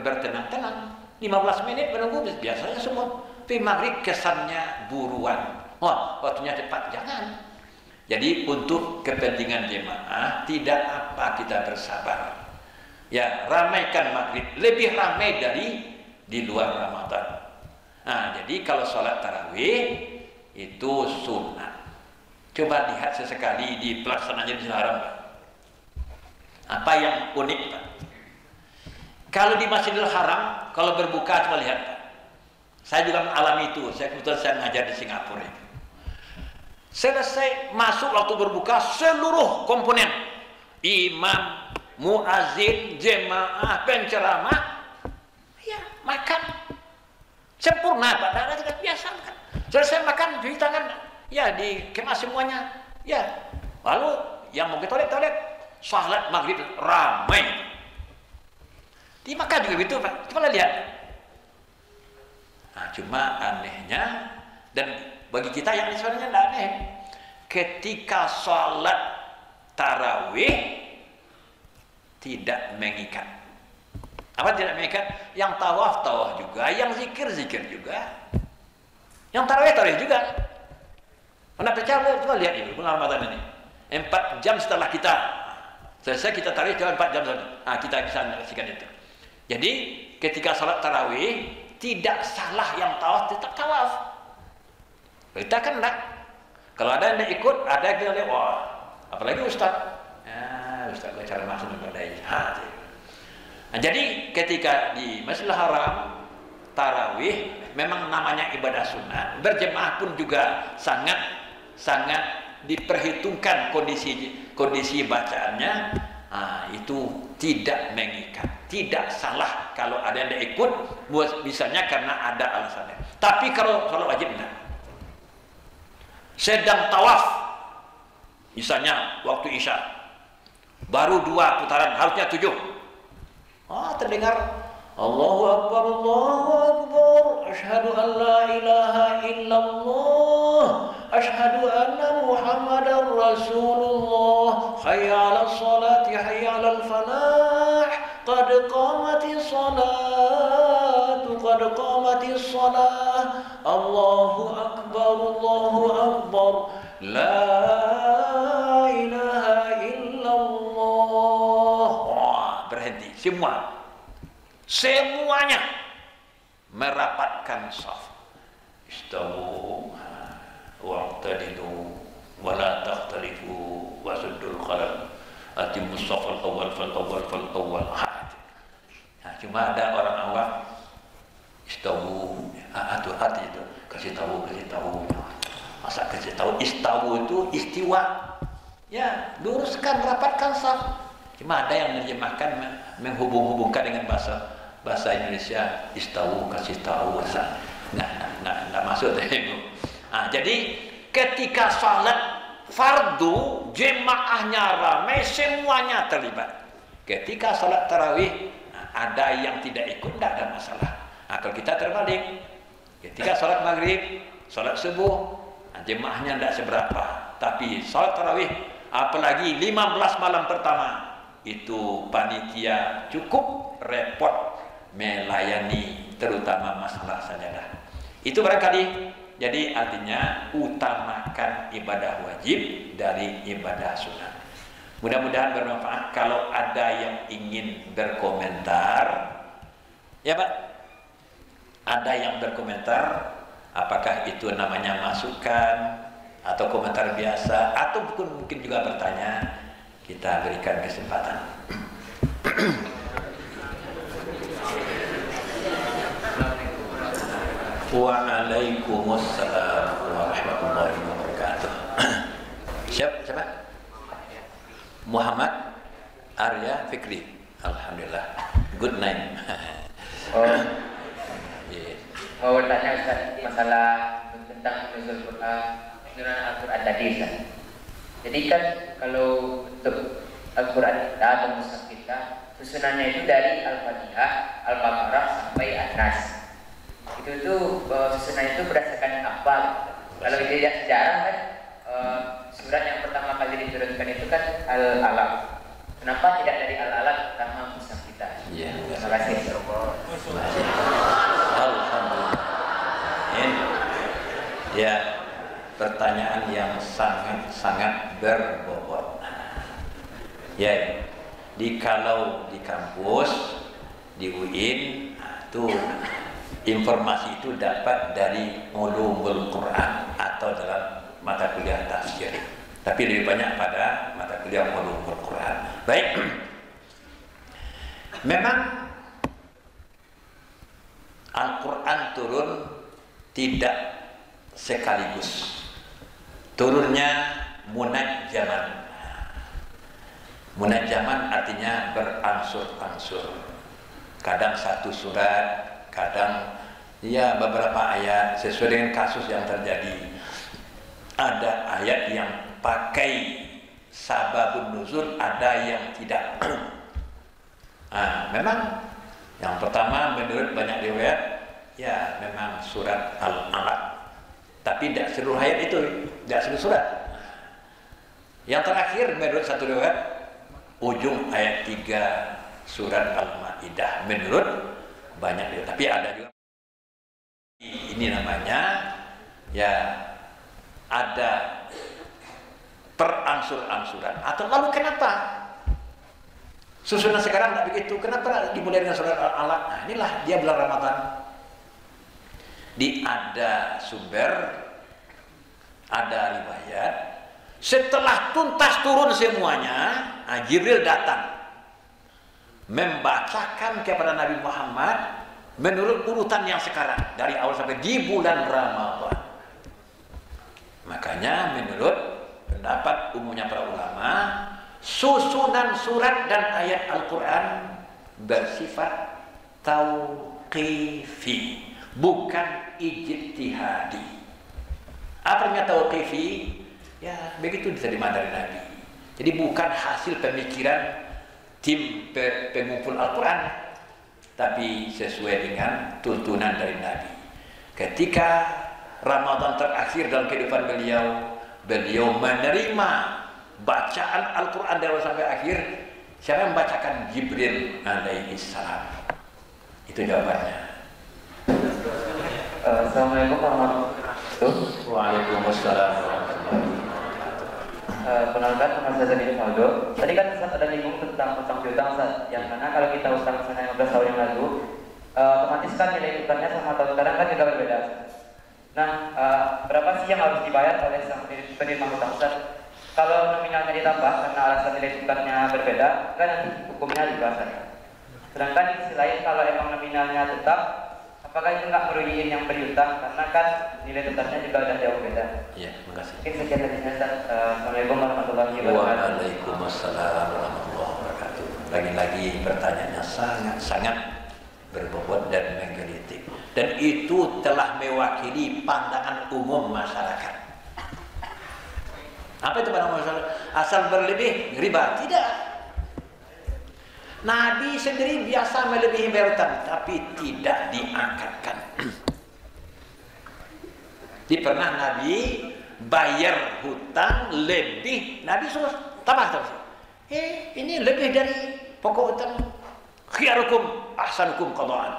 bertenang-tenang, 15 menit menunggu biasanya semua. Tapi maghrib kesannya buruan, wah waktunya cepat, jangan. Jadi untuk kepentingan jemaah tidak apa kita bersabar. Ya ramaikan maghrib, lebih ramai dari di luar Ramadan. Nah jadi kalau sholat tarawih itu sunnah. Coba lihat sesekali di pelaksanaannya di Haram, Pak. Apa yang unik, Pak? Kalau di Masjidil Haram, kalau berbuka coba lihat. Saya juga mengalami itu. Kebetulan saya mengajar di Singapura itu. Selesai masuk waktu berbuka, seluruh komponen, imam, muazin, jemaah, penceramah, ya makan sempurna Pak. Darah tidak biasa makan. Selesai makan cuci tangan, ya dikemas semuanya, ya. Lalu yang mau ke toilet, salat maghrib ramai. Dimakan juga gitu Pak. Coba lihat. Nah, cuma anehnya, dan bagi kita yang sebenarnya tidak aneh, ketika sholat tarawih tidak mengikat. Apa tidak mengikat? Yang tawaf juga, yang zikir juga, yang tarawih juga. Mana percaya? Coba lihat ini bulan Ramadan ini. 4 jam setelah kita selesai kita tarawih, 4 jam setelah. Nah, kita bisa menyaksikan itu. Jadi ketika sholat tarawih tidak salah yang tawaf tetap tawaf. Kita kan enggak. Kalau ada yang ikut, ada yang bilang, wah, apalagi Ustaz. Ya, Ustaz cara maksud kepada jihad. Nah, jadi ketika di Masjidil Haram tarawih memang namanya ibadah sunnah. Berjemaah pun juga sangat diperhitungkan kondisi bacaannya. Nah, itu tidak mengikat, tidak salah kalau ada yang ikut, misalnya karena ada alasannya. Tapi kalau sholat wajib enggak. Sedang tawaf, misalnya waktu Isya, baru 2 putaran, harusnya 7. Terdengar Allahu Akbar, asyhadu an la ilaha illallah, asyhadu anna Muhammadar Rasulullah, hayya 'alas salati, hayya 'alal falah, qad qamatis salatu, qad qamatis salah, Allahu Akbar, la ilaha illallah. Berhenti semuanya merapatkan saf. Istawu wa'tadilu wa la takhtalifu wasuddul qalam atimus safal awal fal awal. Cuma ada orang awam istawu hati itu kasih tahu. Masa kasih tahu? Istawu itu istiwa. Ya, luruskan, rapatkan saf. Cuma ada yang menerjemahkan, menghubung-hubungkan dengan bahasa Indonesia, istawu, kasih tahu, nggak masuk. Jadi ketika sholat fardu, jemaahnya ramai, semuanya terlibat. Ketika sholat tarawih, ada yang tidak ikut, tidak ada masalah. Kalau kita terbalik, ketika sholat maghrib, sholat subuh, jemaahnya tidak seberapa. Tapi sholat tarawih, apalagi 15 malam pertama, itu panitia cukup repot melayani, terutama masalah sajadah. Itu barangkali. Jadi artinya utamakan ibadah wajib dari ibadah sunnah. Mudah-mudahan bermanfaat. Kalau ada yang ingin berkomentar, ya Pak, ada yang berkomentar, apakah itu namanya masukan atau komentar biasa, atau mungkin juga bertanya, kita berikan kesempatan. Waalaikumsalam warahmatullahi wabarakatuh. Siapa? Muhammad Arya Fikri. Alhamdulillah. Good name. Mau bertanya Ustaz masalah tentang nuzul Quran, turunan Al-Quran tadi Ustaz. Jadi kan kalau untuk Al-Quran kita atau mushaf kita, susunannya itu dari Al-Fatihah, Al-Baqarah sampai An-Nas. Itu susunan itu berdasarkan apa? Kalau dilihat sejarah kan, surat yang pertama kali diturunkan itu kan Al-Alaq. Kenapa tidak dari Al-Alaq pertama mushaf kita? Iya. Terima kasih. Alhamdulillah. Ya, pertanyaan yang sangat berbobot. Ya, kalau di kampus, di UIN, itu informasi itu dapat dari ulumul Quran atau dalam mata kuliah tafsir. Tapi lebih banyak pada mata kuliah ulumul Quran. Baik. Memang Al-Quran turun tidak sekaligus. Turunnya munajjaman. Munajjaman artinya berangsur-angsur. Kadang satu surat, kadang ya beberapa ayat sesuai dengan kasus yang terjadi. Ada ayat yang pakai sababun nuzul, ada yang tidak. Memang yang pertama menurut banyak riwayat ya memang surat Al-Alaq, tapi tidak seluruh ayat itu, tidak seluruh surat. Yang terakhir menurut satu riwayat ujung ayat 3 surat Al-Maidah menurut banyak riwayat. Tapi ada juga ini namanya ya ada perangsur-angsuran. Atau lalu kenapa susunan sekarang tidak begitu? Kenapa dimulai dengan surat Al-Alaq? Nah, inilah dia bulan Ramadan. Ada sumber, ada riwayat. Setelah tuntas turun semuanya, Jibril datang membacakan kepada Nabi Muhammad menurut urutan yang sekarang dari awal sampai di bulan Ramadan. Makanya menurut pendapat umumnya para ulama, susunan surat dan ayat Al-Quran bersifat tauqifi, bukan ijtihadi. Apa artinya tauqifi? Ya begitu diterima dari Nabi. Jadi bukan hasil pemikiran tim pengumpul Al-Quran, tapi sesuai dengan tuntunan dari Nabi. Ketika Ramadan terakhir dalam kehidupan beliau menerima bacaan Al-Quran dari awal sampai akhir. Siapa yang membacakan? Jibril alaihi salam. Itu jawabannya. Assalamualaikum warahmatullahi wabarakatuh. Waalaikumsalam warahmatullahi wabarakatuh. Penonton nama saya Zani Faldo. Tadi kan Ustaz ada nyinggung tentang utang piutang, Ustaz. Yang mana kalau kita utang misalnya 15 tahun yang lalu, otomatis kan nilai utangnya sama tahun sekarang kan juga berbeda. Nah, berapa sih yang harus dibayar oleh sang penerima utang, Ustaz? Kalau nominalnya ditambah karena alasan nilai tukarnya berbeda, kan nanti hukumnya juga, Ustaz. Sedangkan di sisi lain kalau emang nominalnya tetap, apakah itu nggak merugikan yang berutang karena kan nilai tukarnya juga ada jauh beda? Iya, makasih. Mungkin sekian dari saya, Ustaz. Assalamualaikum warahmatullahi wabarakatuh. Waalaikumsalam warahmatullahi wabarakatuh. Lagi-lagi pertanyaannya sangat berbobot dan menggelitik. Dan itu telah mewakili pandangan umum masyarakat. Apa itu pandangan masyarakat? Asal berlebih riba? Tidak. Nabi sendiri biasa melebihi berutang, tapi tidak diangkatkan. Di pernah Nabi bayar hutang lebih, Nabi suruh tambah terus. Ini lebih dari pokok hutang. Khiyarukum ahsanukum qadaan.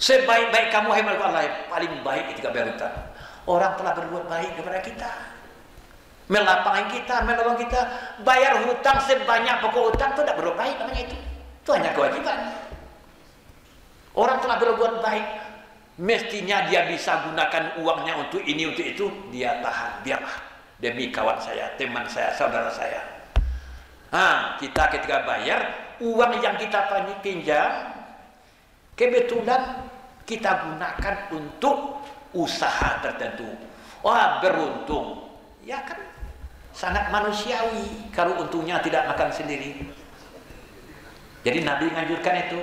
Sebaik-baik kamu hai makhluk Allah, paling baik ketika bayar hutang. Orang telah berbuat baik kepada kita, melapangkan kita, menolong kita. Bayar hutang sebanyak pokok hutang itu tidak berbuat baik namanya itu. Itu hanya kewajiban. Orang telah berbuat baik, mestinya dia bisa gunakan uangnya untuk ini, untuk itu. Dia tahan, biarlah. Demi kawan saya, teman saya, saudara saya. Kita ketika bayar, uang yang kita pinjam, kebetulan kita gunakan untuk usaha tertentu. Wah, beruntung. Ya kan, sangat manusiawi kalau untungnya tidak makan sendiri. Jadi Nabi menganjurkan itu,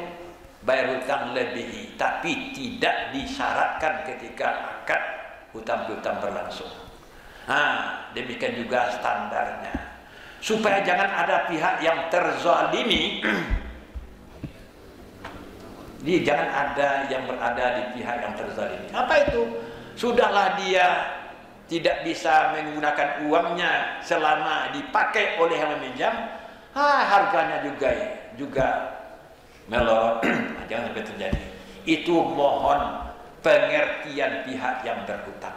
bayar hutang lebih, tapi tidak disyaratkan ketika akad hutang-hutang berlangsung. Demikian juga standarnya. Supaya jangan ada pihak yang terzalimi. Jangan ada yang berada di pihak yang terzalimi. Apa itu? Sudahlah dia tidak bisa menggunakan uangnya selama dipakai oleh yang meminjam, harganya juga melorot. Jangan sampai terjadi. Itu mohon pengertian pihak yang berhutang.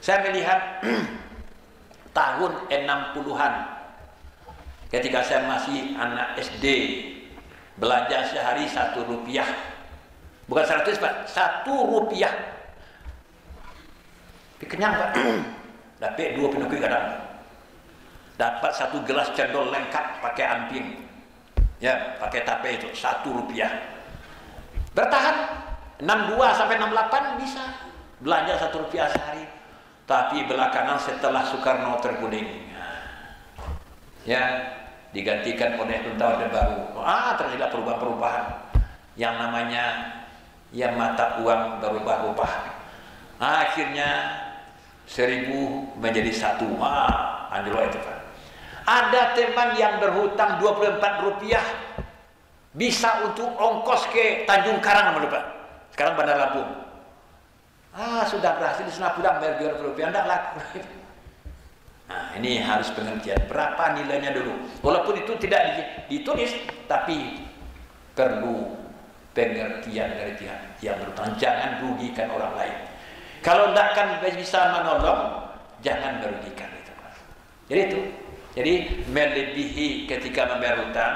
Saya melihat tahun 60-an ketika saya masih anak SD, belanja sehari 1 rupiah, bukan 100 Pak, 1 rupiah. Kenyang Pak. Dapat 2 penukui kadang. Dapat 1 gelas cendol lengkap pakai amping. Ya, pakai tape itu 1 rupiah. Bertahan 62 sampai 68 bisa belanja Rp1 sehari. Tapi belakangan setelah Soekarno terguling, ya digantikan oleh Orde Baru. Terjadi perubahan-perubahan yang namanya ya mata uang berubah-ubah. Akhirnya 1000 menjadi 1. Anjlok itu Pak. Ada teman yang berhutang Rp24 bisa untuk ongkos ke Tanjung Karang, Pak. Sekarang Bandar Lampung. Sudah berhasil di sana pulang bayar Rp200, tidak laku. Nah, ini harus pengertian berapa nilainya dulu. Walaupun itu tidak ditulis, tapi perlu pengertian dari pihak yang berutang. Jangan rugikan orang lain. Kalau tidak akan bisa menolong, jangan merugikan itu. Jadi itu. Jadi melebihi ketika membayar hutang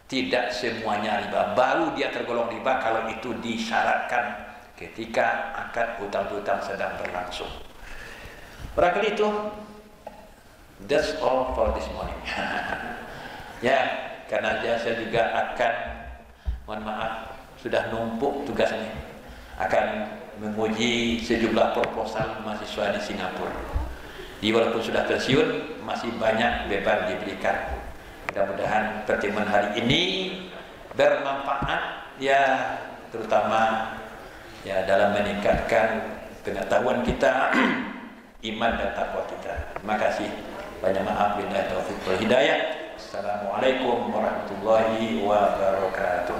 tidak semuanya riba. Baru dia tergolong riba kalau itu disyaratkan ketika akad hutang-hutang sedang berlangsung. Barangkali itu. That's all for this morning. Ya, karena saya juga akan, mohon maaf, sudah numpuk tugas ini, akan menguji sejumlah proposal mahasiswa di Singapura. Walaupun sudah pensiun, masih banyak beban diberikan. Mudah-mudahan pertemuan hari ini bermanfaat, ya, terutama ya dalam meningkatkan pengetahuan kita, iman dan takwa kita. Terima kasih. Banyak maaf, billahi taufiq wal hidayah. Assalamualaikum warahmatullahi wabarakatuh.